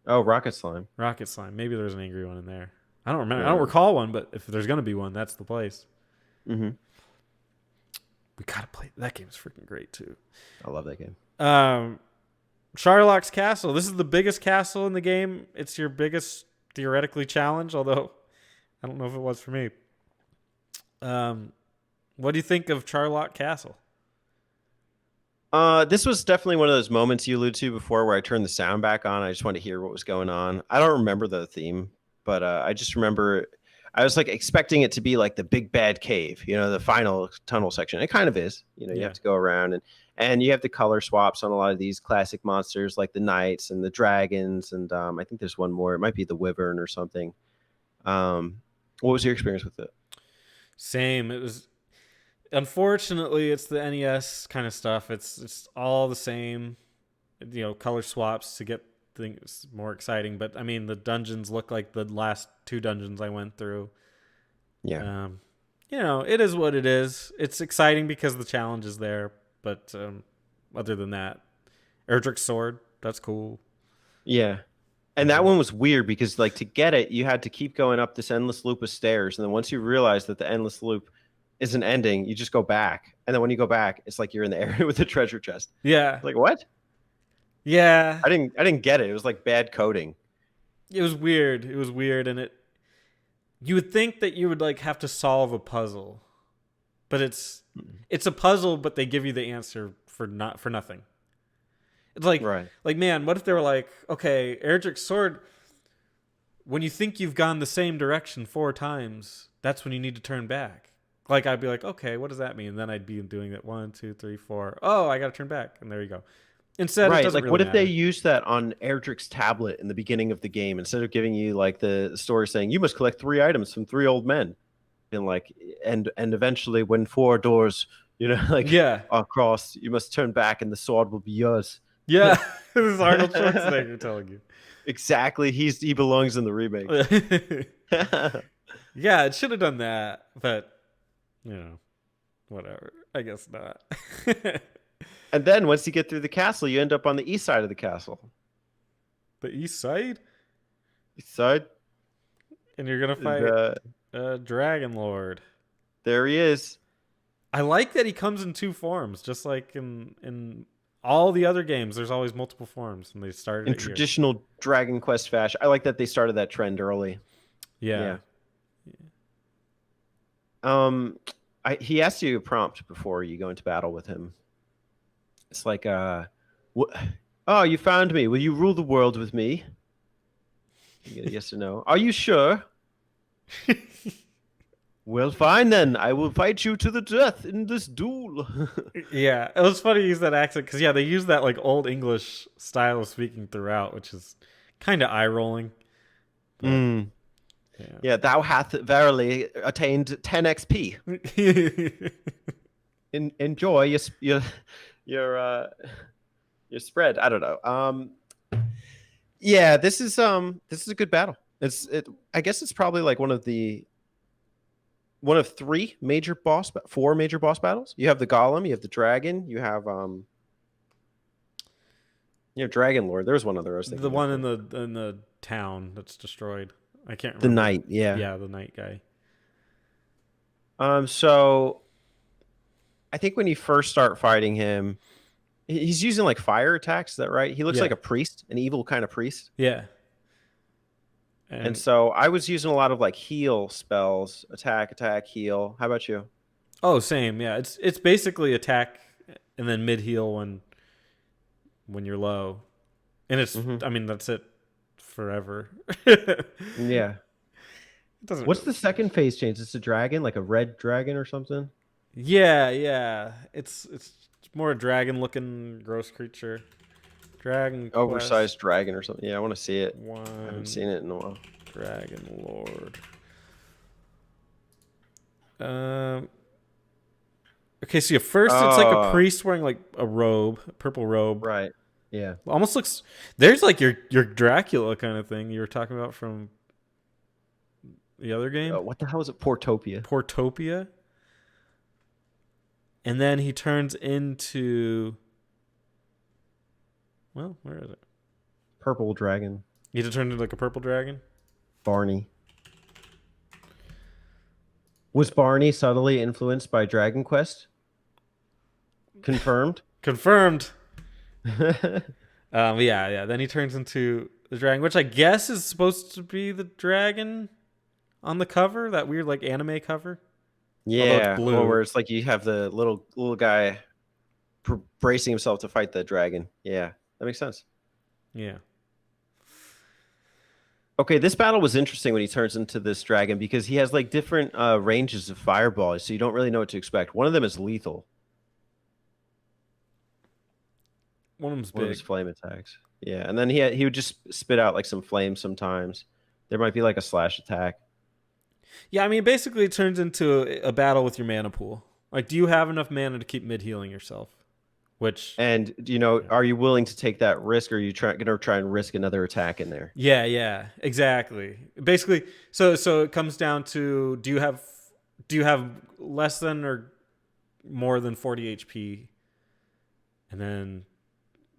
Oh, Rocket Slime. Rocket Slime. Maybe there's an angry one in there. I don't remember. I don't Yeah. recall one, but if there's gonna be one, that's the place. Hmm. We gotta play. That game is freaking great too. I love that game. Um, Sharlock's Castle. This is the biggest castle in the game. It's your biggest theoretically challenge, although I don't know if it was for me. Um, what do you think of Charlock Castle? This was definitely one of those moments you alluded to before where I turned the sound back on. I just wanted to hear what was going on. I don't remember the theme, but I just remember I was like expecting it to be like the big bad cave, the final tunnel section. It kind of is. You Yeah. have to go around and you have the color swaps on a lot of these classic monsters like the knights and the dragons, and I think there's one more. It might be the wyvern or something. What was your experience with it? Same. It was. Unfortunately, it's the NES kind of stuff. It's all the same, color swaps to get things more exciting. But I mean, the dungeons look like the last two dungeons I went through. Yeah. It is what it is. It's exciting because the challenge is there. But other than that, Erdrick's sword, that's cool. Yeah. And that one was weird because like to get it, you had to keep going up this endless loop of stairs. And then once you realize that the endless loop isn't ending, you just go back. And then when you go back, it's like you're in the area with the treasure chest. Yeah. Like what? Yeah. I didn't get it. It was like bad coding. It was weird. It was weird, and you would think that you would like have to solve a puzzle. But it's a puzzle, but they give you the answer for nothing. It's like Right. like man, what if they were like, okay, Erdrick's sword, when you think you've gone the same direction 4 times, that's when you need to turn back. Like I'd be like, okay, what does that mean? And then I'd be doing it 1, 2, 3, 4. Oh, I gotta turn back, and there you go. Instead, it Right. doesn't Like really what if they matter. used that on Erdrick's tablet in the beginning of the game instead of giving you like the story saying you must collect 3 items from 3 old men? And like and eventually when 4 doors, like Yeah, are crossed, you must turn back and the sword will be yours. yeah. This is Arnold Schwarzenegger telling you. Exactly. He belongs in the remake. Yeah, it should have done that, but whatever. I guess not. And then once you get through the castle, you end up on the east side of the castle. The East Side, East side. and you're gonna And, fight Dragon Lord. there he is. I like that he comes in 2 forms, just like in all the other games. There's always multiple forms, and they started In it here. traditional Dragon Quest fashion. I like that they started that trend early. Yeah. He asks you a prompt before you go into battle with him. It's like, oh, you found me. Will you rule the world with me? You get a yes or no. Are you sure? Well, fine then. I will fight you to the death in this duel. Yeah, it was funny to use that accent because they use that like old English style of speaking throughout, which is kind of eye rolling. Yeah. Yeah, thou hath verily attained 10 XP. Enjoy your spread. I don't know. Yeah, this is a good battle. I guess it's probably like one of 4 major boss battles. You have the golem, you have the dragon, you have Dragon Lord. There was one other I was thinking. The one in the town that's destroyed. I can't remember. The knight, yeah. Yeah, the knight guy. So I think when you first start fighting him, he's using like fire attacks. Is that right? He looks like a priest, an evil kind of priest. Yeah. And so I was using a lot of like heal spells, attack, heal. How about you? Oh, same. Yeah, it's basically attack and then mid heal when you're low, and it's I mean that's it forever. Yeah. It doesn't. What's the second phase change? It's a dragon, like a red dragon or something. Yeah. It's more a dragon looking gross creature. Dragon Oversized Quest dragon or something. Yeah, I want to see it. 1. I haven't seen it in a while. Dragon Lord. Okay, so first it's like a priest wearing like a purple robe. Right. Yeah. Almost looks. There's like your Dracula kind of thing you were talking about from the other game. What the hell is it? Portopia. Portopia. And then he turns into. Well, where is it? Purple dragon. You had to turn into like a purple dragon. Barney. Was Barney subtly influenced by Dragon Quest? Confirmed. Confirmed. Yeah. Then he turns into the dragon, which I guess is supposed to be the dragon on the cover, that weird like anime cover. Although it's Yeah, blue. well, where it's like you have the little guy bracing himself to fight the dragon. Yeah, that makes sense. Yeah. Okay, this battle was interesting when he turns into this dragon because he has like different ranges of fireballs, so you don't really know what to expect. One of them is lethal. One of them's One of big. his flame attacks. Yeah, and then he would just spit out like some flames sometimes. There might be like a slash attack. Yeah, I mean, basically, it turns into a battle with your mana pool. Like, do you have enough mana to keep mid healing yourself? Which, And are you willing to take that risk, or are you gonna try and risk another attack in there? yeah, exactly. Basically, so it comes down to do you have less than or more than 40 HP, and then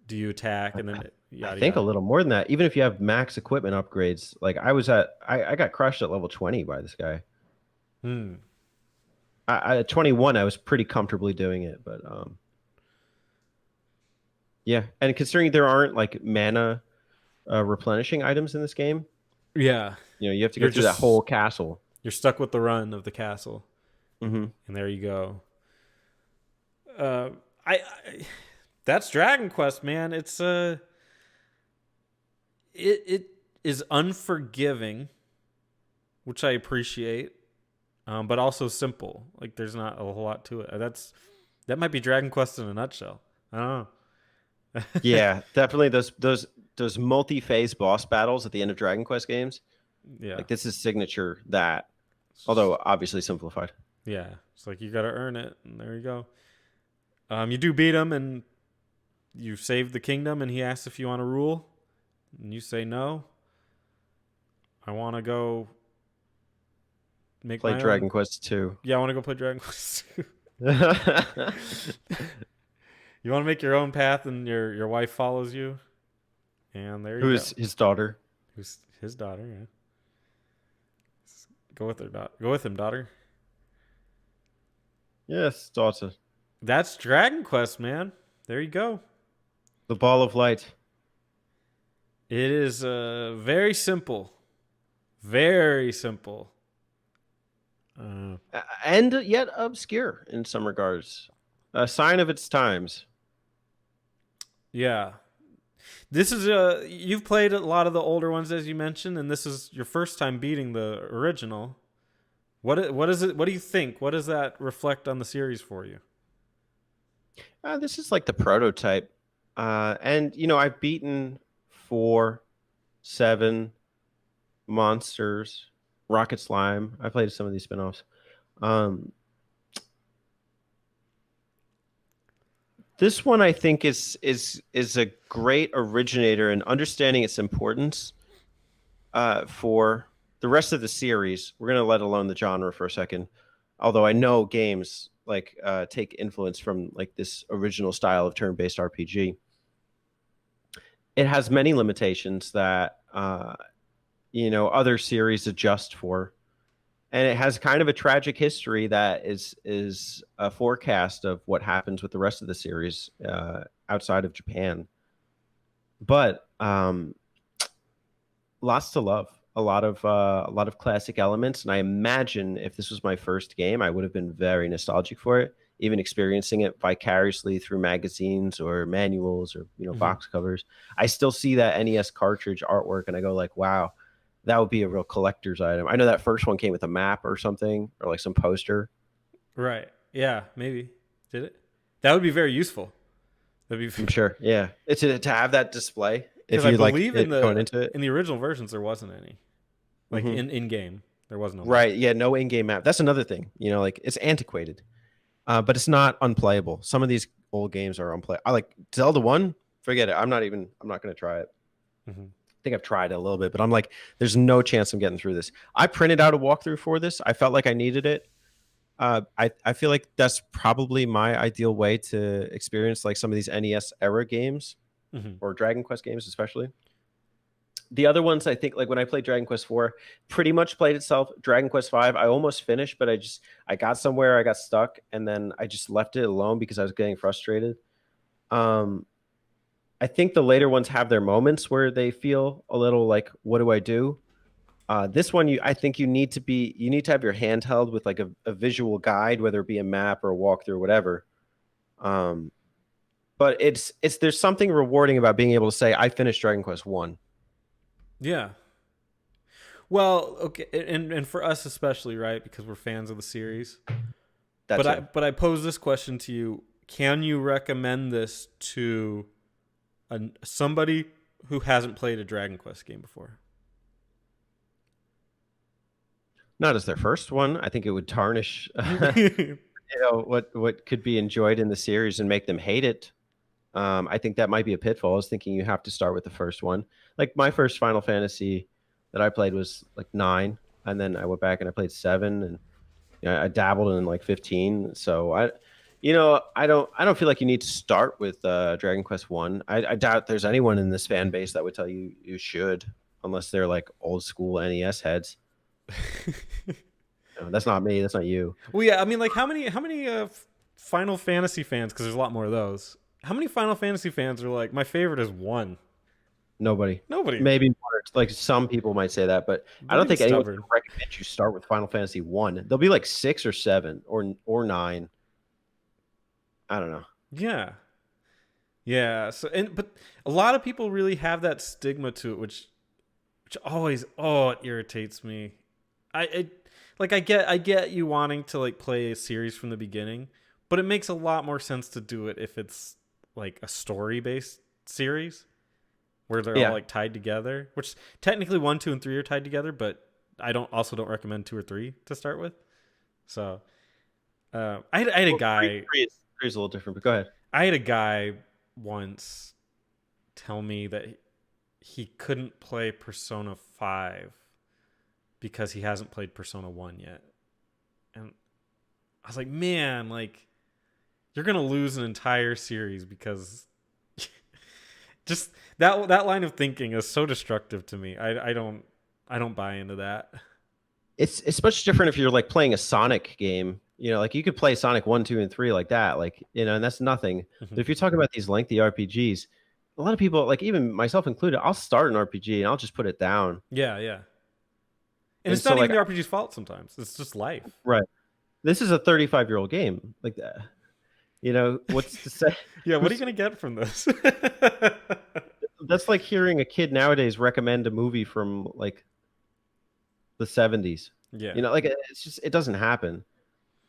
do you attack, and then I yada think a yada. little more than that. Even if you have max equipment upgrades, like I got crushed at level 20 by this guy. Hmm. At 21, I was pretty comfortably doing it, but yeah. And considering there aren't like mana replenishing items in this game, Yeah, you have to go you're through that just whole castle. you're stuck with the run of the castle, Hmm. and there you go. Uh, I that's Dragon Quest, man. It is unforgiving, which I appreciate, but also simple. Like there's not a whole lot to it. That might be Dragon Quest in a nutshell. I don't know. Yeah, definitely those multi-phase boss battles at the end of Dragon Quest games. Yeah, Like this is signature that, although obviously simplified. yeah. It's like you got to earn it, and there you go. You do beat him, and you save the kingdom, and he asks if you want to rule, and you say no. I want to go make Play my Dragon own. Quest 2. Yeah, I want to go play Dragon Quest. You want to make your own path, and your wife follows you, and there you Who go. is his daughter? Who's his daughter? Yeah, go with her daughter. Go with him, daughter. Yes, daughter. That's Dragon Quest, man. There you go. The Ball of Light. It is very simple, very simple. And yet obscure in some regards. A sign of its times. Yeah, this is you've played a lot of the older ones as you mentioned, and this is your first time beating the original. What is it? What do you think? What does that reflect on the series for you? This is like the prototype. And, I've beaten 4, 7, Monsters, Rocket Slime. I played some of these spinoffs. Um, this one I think is a great originator in understanding its importance for the rest of the series. We're gonna let alone the genre for a second, although I know games like take influence from like this original style of turn-based RPG. It has many limitations that other series adjust for, and it has kind of a tragic history that is a forecast of what happens with the rest of the series outside of Japan. But lots to love, a lot of classic elements, and I imagine if this was my first game, I would have been very nostalgic for it, even experiencing it vicariously through magazines or manuals or box covers. I still see that NES cartridge artwork, and I go like, wow, that would be a real collector's item. I know that first one came with a map or something, or like some poster. Right. Yeah. Maybe. Did it? That would be very useful. That'd be I'm sure. Yeah, it's to have that display if because I you like believe it going into it. in the original versions there wasn't any. Like Mhm. in game there wasn't a Right. Yeah. No in-game map. That's another thing. Like it's antiquated, but it's not unplayable. Some of these old games are unplayable. I like Zelda 1. Forget it. I'm not going to try it. Mm-hmm. I think I've tried it a little bit, but I'm like, there's no chance I'm getting through this. I printed out a walkthrough for this. I felt like I needed it. I feel like that's probably my ideal way to experience like some of these NES era games Mm-hmm. or Dragon Quest games, especially. The other ones, I think, like when I played Dragon Quest IV, pretty much played itself. Dragon Quest V, I almost finished, but I got somewhere, I got stuck, and then I just left it alone because I was getting frustrated. Um, I think the later ones have their moments where they feel a little like, what do I do? This one, I think you need to have your hand held with like a visual guide, whether it be a map or a walkthrough or whatever. Um, but there's something rewarding about being able to say, I finished Dragon Quest One. Yeah. Well, okay, and for us especially, right? Because we're fans of the series. That too. But I pose this question to you: can you recommend this to somebody who hasn't played a Dragon Quest game before? Not as their first one. I think it would tarnish what could be enjoyed in the series and make them hate it. I think that might be a pitfall. I was thinking you have to start with the first one. Like my first Final Fantasy that I played was like 9, and then I went back and I played 7, and I dabbled in like 15. So I don't feel like you need to start with Dragon Quest One. I doubt there's anyone in this fan base that would tell you you should, unless they're like old school NES heads. No, that's not me. That's not you. Well, yeah, I mean, like, how many Final Fantasy fans? Because there's a lot more of those. How many Final Fantasy fans are like, my favorite is 1? Nobody. Nobody. Maybe one like some people might say that, but I don't think anyone would recommend you start with Final Fantasy One. There'll be like 6 or 7 or 9. I don't know. Yeah. Yeah. So but a lot of people really have that stigma to it, which always it irritates me. I get you wanting to like play a series from the beginning, but it makes a lot more sense to do it if it's like a story based series where they're all like tied together. Which technically 1, 2, and 3 are tied together, but I don't recommend 2 or 3 to start with. So I had a guy. Three is a little different, but go ahead. I had a guy once tell me that he couldn't play Persona 5 because he hasn't played Persona 1 yet. And I was like, man, like, you're going to lose an entire series because just that line of thinking is so destructive to me. I don't buy into that. It's much different if you're like playing a Sonic game. Like you could play Sonic 1, 2, and 3 like that, like, and that's nothing. But if you're talking about these lengthy RPGs, a lot of people, like even myself included, I'll start an RPG and I'll just put it down. Yeah. And it's not even the RPG's fault sometimes. It's just life. Right. This is a 35-year-old game. Like that. What's to say? Yeah, what are you going to get from this? That's like hearing a kid nowadays recommend a movie from like the 70s. Yeah. Like it's just, it doesn't happen.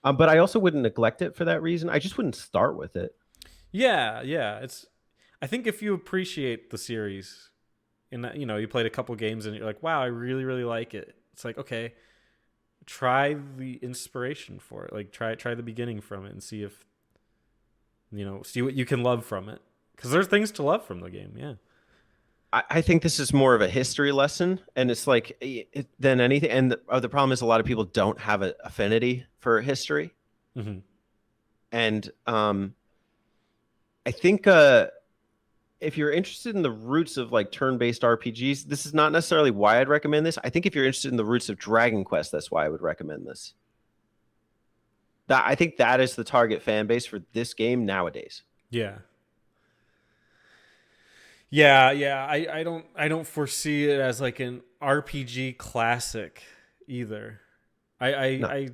But I also wouldn't neglect it for that reason. I just wouldn't start with it. Yeah. I think if you appreciate the series and you played a couple games and you're like, wow, I really, really like it. It's like, okay, try the inspiration for it. Like try the beginning from it and see if, see what you can love from it. Because there's things to love from the game. Yeah. I think this is more of a history lesson, and it's like than anything. And the problem is a lot of people don't have an affinity for history. Mm-hmm. And I think if you're interested in the roots of like turn-based RPGs, this is not necessarily why I'd recommend this. I think if you're interested in the roots of Dragon Quest, that's why I would recommend this. I think that is the target fan base for this game nowadays. Yeah. Yeah. I don't foresee it as like an RPG classic either. No.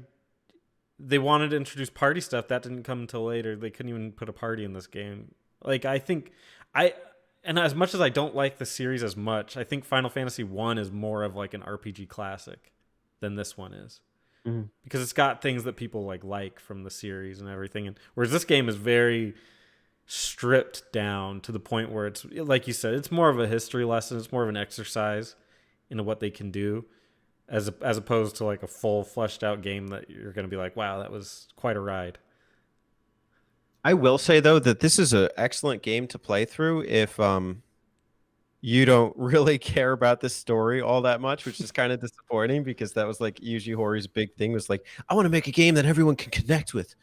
They wanted to introduce party stuff that didn't come until later. They couldn't even put a party in this game. Like and as much as I don't like the series as much, I think Final Fantasy 1 is more of like an RPG classic than this one is. Mm-hmm. Because it's got things that people like from the series and everything. And whereas this game is very stripped down to the point where it's, like you said, it's more of a history lesson. It's more of an exercise into what they can do as opposed to like a full fleshed out game that you're going to be like, wow, that was quite a ride. I will say though that this is an excellent game to play through if you don't really care about this story all that much, which is kind of disappointing because that was like Yuji Horí's big thing was like, I want to make a game that everyone can connect with.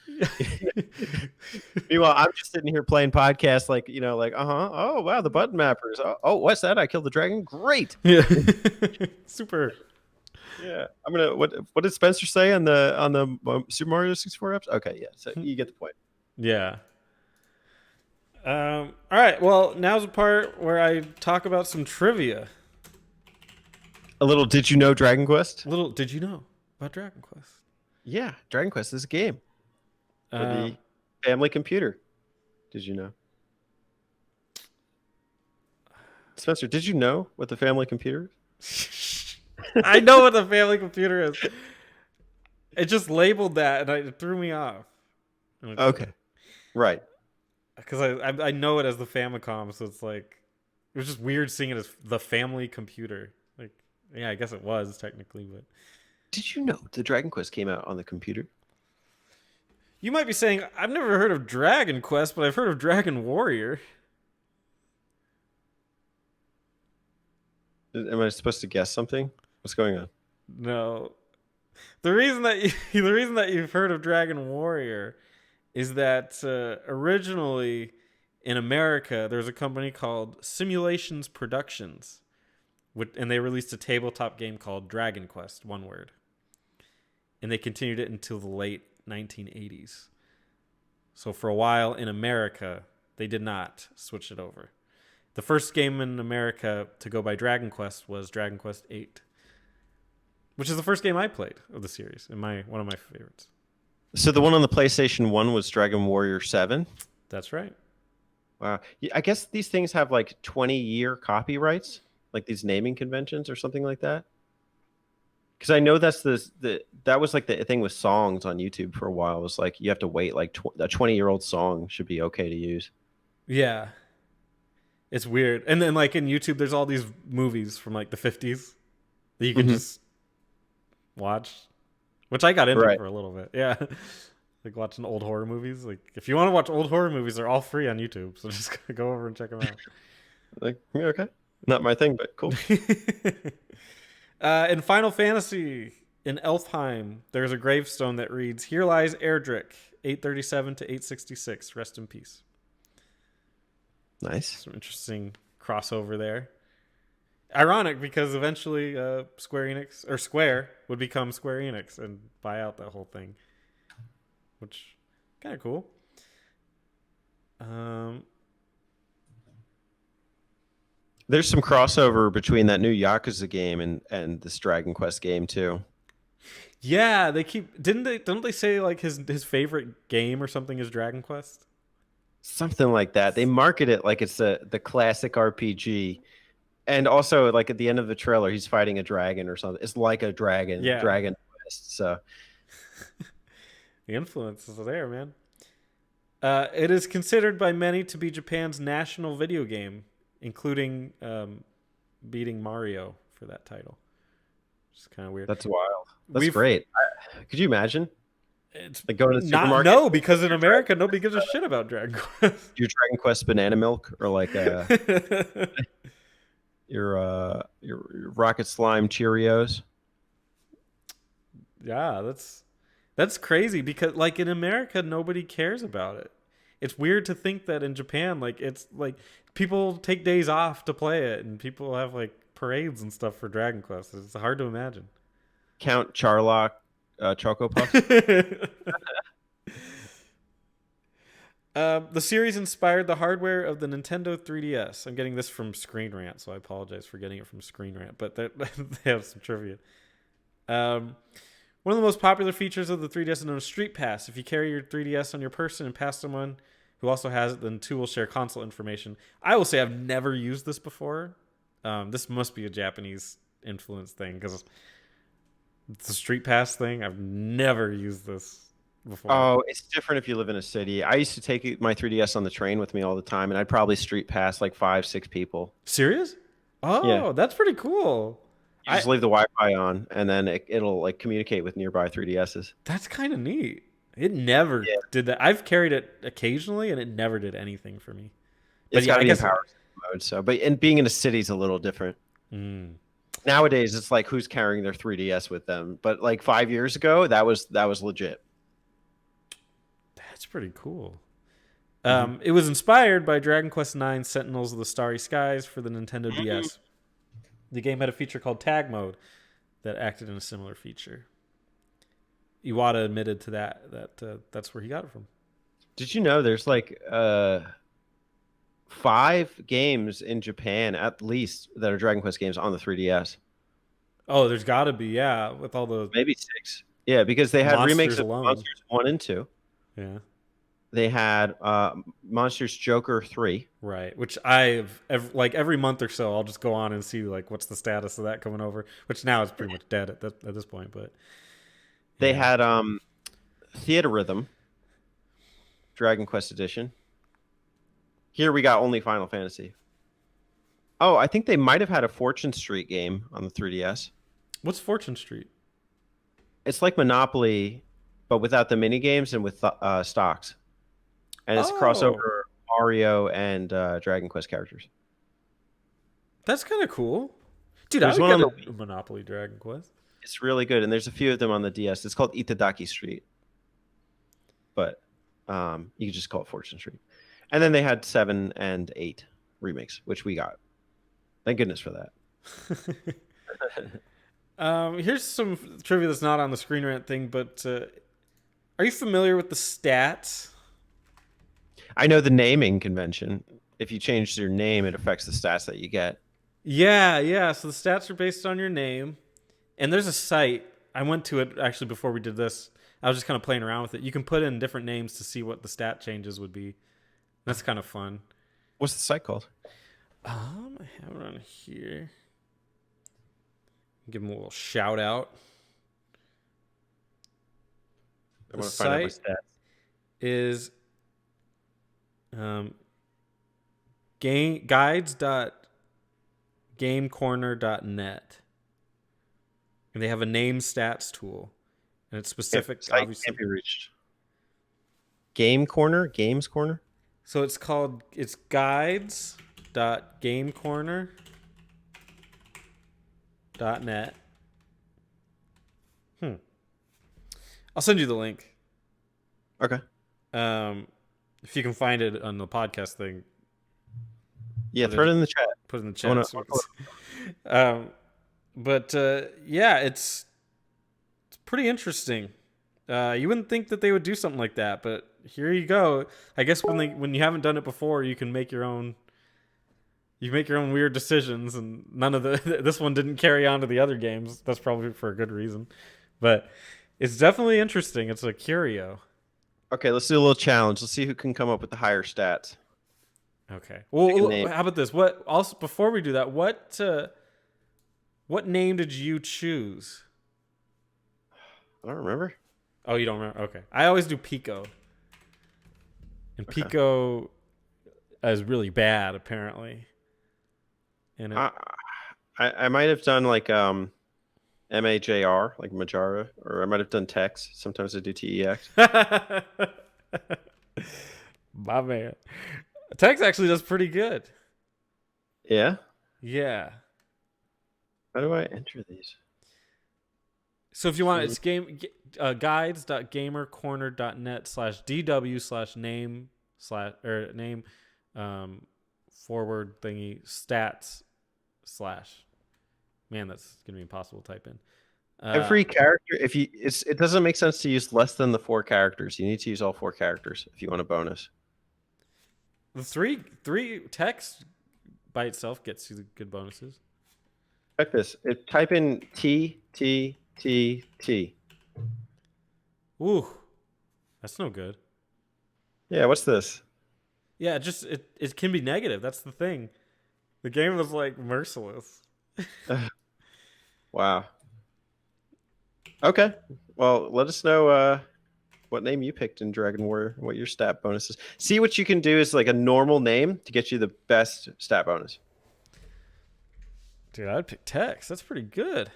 Meanwhile, I'm just sitting here playing podcasts like, like, oh, wow, the button mappers. Oh, what's that? I killed the dragon. Great. Yeah. Super. Yeah. What did Spencer say on the Super Mario 64 apps? Okay, yeah. So you get the point. Yeah. All right. Well, now's the part where I talk about some trivia. A little did you know Dragon Quest? Little did you know about Dragon Quest? Yeah, Dragon Quest is a game for Um, the family computer. Did you know? Spencer, did you know what the family computer is? I know what the family computer is. It just labeled that, and it threw me off. Okay. Right. Because I know it as the Famicom, so it's like it was just weird seeing it as the family computer. Like, yeah, I guess it was technically, but Did you know the Dragon Quest came out on the computer? you might be saying I've never heard of Dragon Quest, but I've heard of Dragon Warrior. Am I supposed to guess something? What's going on? No, the reason that the reason that you've heard of Dragon Warrior is that originally in America there was a company called Simulations Productions, and they released a tabletop game called Dragon Quest, one word, and they continued it until the late 1980s. So for a while in America, they did not switch it over. The first game in America to go by Dragon Quest was Dragon Quest VIII, which is the first game I played of the series and one of my favorites. So the one on the PlayStation 1 was Dragon Warrior 7? That's right. Wow. I guess these things have like 20-year copyrights, like these naming conventions or something like that. Because I know that's that was like the thing with songs on YouTube for a while. It was like you have to wait like a 20-year-old song should be okay to use. Yeah. It's weird. And then like in YouTube there's all these movies from like the 50s that you can just watch, which I got into for a little bit. Yeah. Like watching old horror movies. Like if you want to watch old horror movies, they're all free on YouTube. So just go over and check them out. Like, yeah, okay. Not my thing, but cool. In Final Fantasy, in Elfheim, there's a gravestone that reads, "Here lies Erdrick, 837 to 866. Rest in peace." Nice. Some interesting crossover there. Ironic because eventually Square would become Square Enix and buy out that whole thing, which kind of cool. There's some crossover between that new Yakuza game and this Dragon Quest game too. Yeah, don't they say like his favorite game or something is Dragon Quest? Something like that. They market it like it's the classic RPG. And also like at the end of the trailer he's fighting a dragon or something. It's like a dragon, Yeah. Dragon Quest. So the influence is there, man. It is considered by many to be Japan's national video game, including beating Mario for that title. It's kind of weird. That's wild. That's great. Could you imagine? It's like going to the supermarket? No, because in America nobody gives a shit about Dragon Quest. Your Dragon Quest banana milk or like your Rocket Slime Cheerios. Yeah, that's crazy because like in America nobody cares about it. It's weird to think that in Japan like it's like people take days off to play it and people have like parades and stuff for Dragon Quest. It's hard to imagine. Count Charlock Choco Puff. The series inspired the hardware of the Nintendo 3DS. I'm getting this from Screen Rant, so I apologize for getting it from Screen Rant, but they have some trivia. One of the most popular features of the 3DS is known as Street Pass. If you carry your 3DS on your person and pass someone who also has it, then two will share console information. I will say I've never used this before. This must be a Japanese influence thing because it's a Street Pass thing. I've never used this before. Oh, it's different if you live in a city. I used to take my 3DS on the train with me all the time, and I'd probably Street Pass like 5-6 people. Serious? Oh, yeah. That's pretty cool. You just leave the Wi-Fi on, and then it'll like communicate with nearby 3DSs. That's kind of neat. It never did that. I've carried it occasionally, and it never did anything for me. But yeah, I guess power. mode. So, but and being in a city is a little different. Mm, Nowadays, it's like who's carrying their 3DS with them. But like 5 years ago, that was legit. that's pretty cool. Hmm. It was inspired by Dragon Quest IX Sentinels of the Starry Skies for the Nintendo DS. The game had a feature called Tag Mode that acted in a similar feature. Iwata admitted to that that's where he got it from. Did you know there's like 5 games in Japan at least that are Dragon Quest games on the 3DS? Oh, there's got to be, yeah, with all the Maybe 6. Yeah, because they had remakes monsters of alone. Monsters 1 and 2. Yeah, They had Monsters Joker 3. right. Which I've like every month or so, I'll just go on and see like what's the status of that coming over. Which now is pretty much dead at this point, but They yeah. had Theater Rhythm Dragon Quest Edition. Here we got only Final Fantasy. Oh, I think they might have had a Fortune Street game on the 3DS. What's Fortune Street? It's like Monopoly, but without the mini games and with stocks. And it's a Oh, crossover Mario and Dragon Quest characters. that's kind of cool, dude. I There's would one on get the Wii. a Monopoly Dragon Quest. It's really good, and there's a few of them on the DS. It's called Itadaki Street, but you can just call it Fortune Street. And then they had 7 and 8 remakes, which we got. Thank goodness for that. Here's some trivia that's not on the Screen Rant thing, but are you familiar with the stats? I know the naming convention. If you change your name, it affects the stats that you get. Yeah, yeah. So the stats are based on your name, and there's a site. I went to it actually before we did this. I was just kind of playing around with it. You can put in different names to see what the stat changes would be. That's kind of fun. What's the site called? I have it on here. Give them a little shout out. I The want to find out my site stats. is um, guides.gamecorner.net. And they have a name stats tool. And it's specific, Site obviously. can't be reached. Game Corner? Games Corner? So it's guides.gamecorner.net. I'll send you the link. Okay. If you can find it on the podcast thing, Yeah, put throw it it in the chat. put it in the I wanna- chat. So we can see. But yeah, it's pretty interesting. You wouldn't think that they would do something like that, but here you go. I guess when you haven't done it before, you can make your own. You make your own weird decisions, and none of this one didn't carry on to the other games. That's probably for a good reason, but it's definitely interesting. It's a curio. Okay, let's do a little challenge. Let's see who can come up with the higher stats. Okay. Pick a Well, name. how about this? What also before we do that? What name did you choose? I don't remember. Oh, you don't remember? Okay. I always do Pico. And Okay. Pico is really bad, apparently. And I might have done like MAJR, like Majara, or I might have done Tex. Sometimes I do TEX. my man. Tex actually does pretty good. Yeah. Yeah. How do I enter these? So if you want, it's guides.gamecorner.net/dw/name/ forward thingy stats / man, that's gonna be impossible to type in. Every character, if you, it doesn't make sense to use less than the 4 characters. You need to use all 4 characters if you want a bonus. The three text by itself gets you the good bonuses. Check this. Type in T T T T. Ooh, that's no good. Yeah, what's this? Yeah, it can be negative. That's the thing. The game was like merciless. Wow. Okay. Well, let us know what name you picked in Dragon Warrior, what your stat bonus is. See what you can do is like a normal name to get you the best stat bonus. Dude, I'd pick Tex. That's pretty good.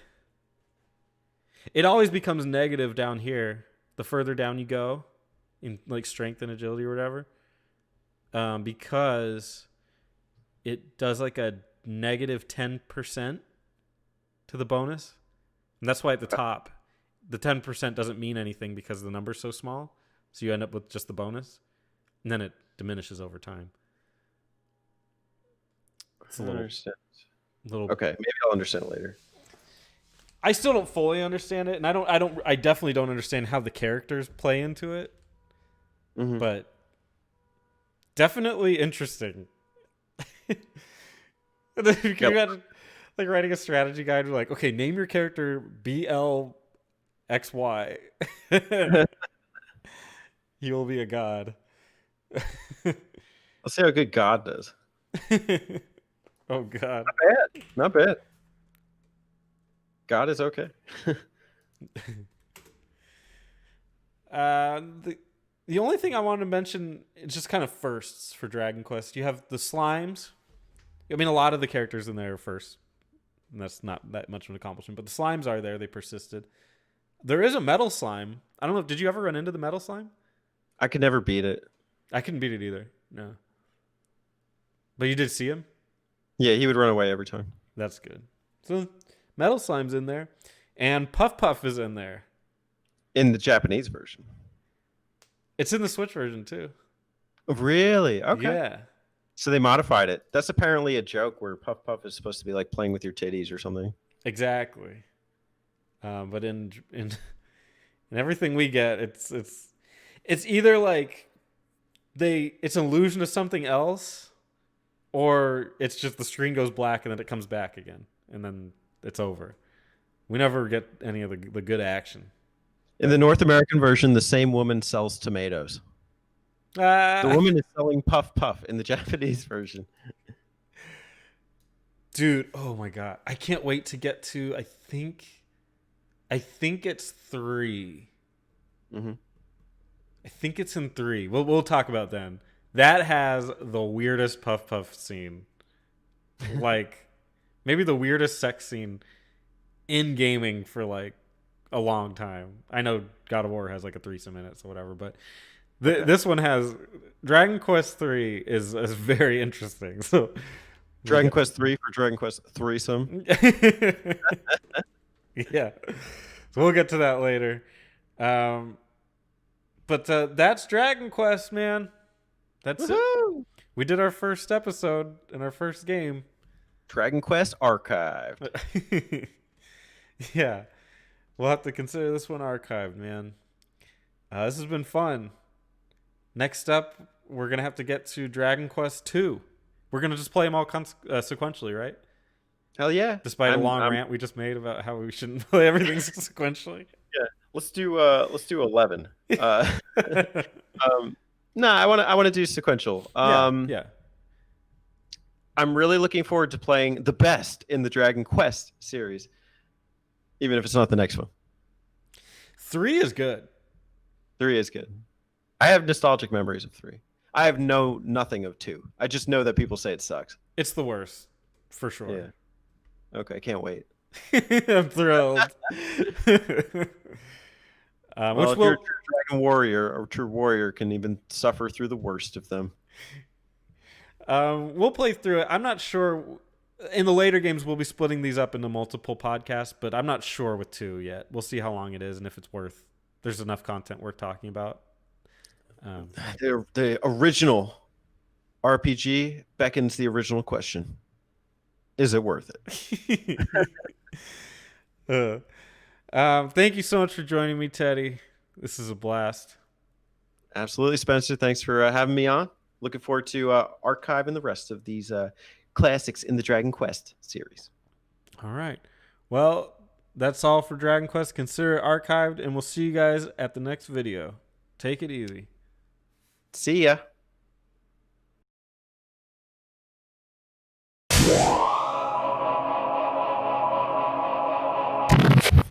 It always becomes negative down here. The further down you go, in like strength and agility or whatever, because it does like a negative 10% to the bonus. And that's why at the top, the 10% doesn't mean anything because the number's so small. So you end up with just the bonus. And then it diminishes over time. It's a little. Okay, maybe I'll understand it later. I still don't fully understand it, and I definitely don't understand how the characters play into it. Mm-hmm. But definitely interesting. And then you can imagine like writing a strategy guide, you're like, okay, name your character BLXY. He will be a god. Let's see how good God does. Oh god. Not bad. God is okay. The only thing I wanted to mention is just kind of firsts for Dragon Quest. You have the slimes. I mean, a lot of the characters in there are first. And that's not that much of an accomplishment. But the slimes are there. They persisted. There is a metal slime. I don't know. Did you ever run into the metal slime? I could never beat it. I couldn't beat it either. No. But you did see him? Yeah, he would run away every time. That's good. So metal slime's in there. And Puff Puff is in there. In the Japanese version. It's in the Switch version too. Really? Okay. Yeah. So they modified it. That's apparently a joke where Puff Puff is supposed to be like playing with your titties or something. Exactly. But in everything we get, it's either like it's an illusion of something else, or it's just the screen goes black and then it comes back again, and then it's over. We never get any of the good action. In the North American version, the same woman sells tomatoes. The woman is selling Puff Puff in the Japanese version. Dude, oh my god. I can't wait to get to, I think it's 3. Mm-hmm. I think it's in 3. We'll talk about then. That has the weirdest Puff Puff scene. Like, maybe the weirdest sex scene in gaming for like a long time. I know God of War has like a threesome in it, so whatever, but this one has Dragon Quest 3 is very interesting. So Dragon Quest 3 for Dragon Quest threesome. Yeah. So we'll get to that later. But that's Dragon Quest, man. That's Woohoo! it. We did our first episode in our first game. Dragon Quest Archived. Yeah. We'll have to consider this one archived, man. This has been fun. Next up, we're going to have to get to Dragon Quest 2. We're going to just play them all sequentially, right? Hell yeah. Despite a long rant we just made about how we shouldn't play everything sequentially. Yeah. Let's do 11. No, I want to do sequential. Yeah. I'm really looking forward to playing the best in the Dragon Quest series, even if it's not the next one. 3 is good. 3 is good. I have nostalgic memories of 3. I have nothing of 2. I just know that people say it sucks. It's the worst, for sure. Yeah. Okay, can't wait. I'm thrilled. Well, if you're a true Dragon Warrior, or true warrior can even suffer through the worst of them. We'll play through it. I'm not sure. In the later games, we'll be splitting these up into multiple podcasts, but I'm not sure with 2 yet. We'll see how long it is and if there's enough content worth talking about. The original RPG beckons the original question. Is it worth it? Thank you so much for joining me, Teddy. This is a blast. Absolutely, Spencer. Thanks for having me on. Looking forward to archiving the rest of these classics in the Dragon Quest series. All right. Well, that's all for Dragon Quest. Consider it archived, and we'll see you guys at the next video. Take it easy. See ya.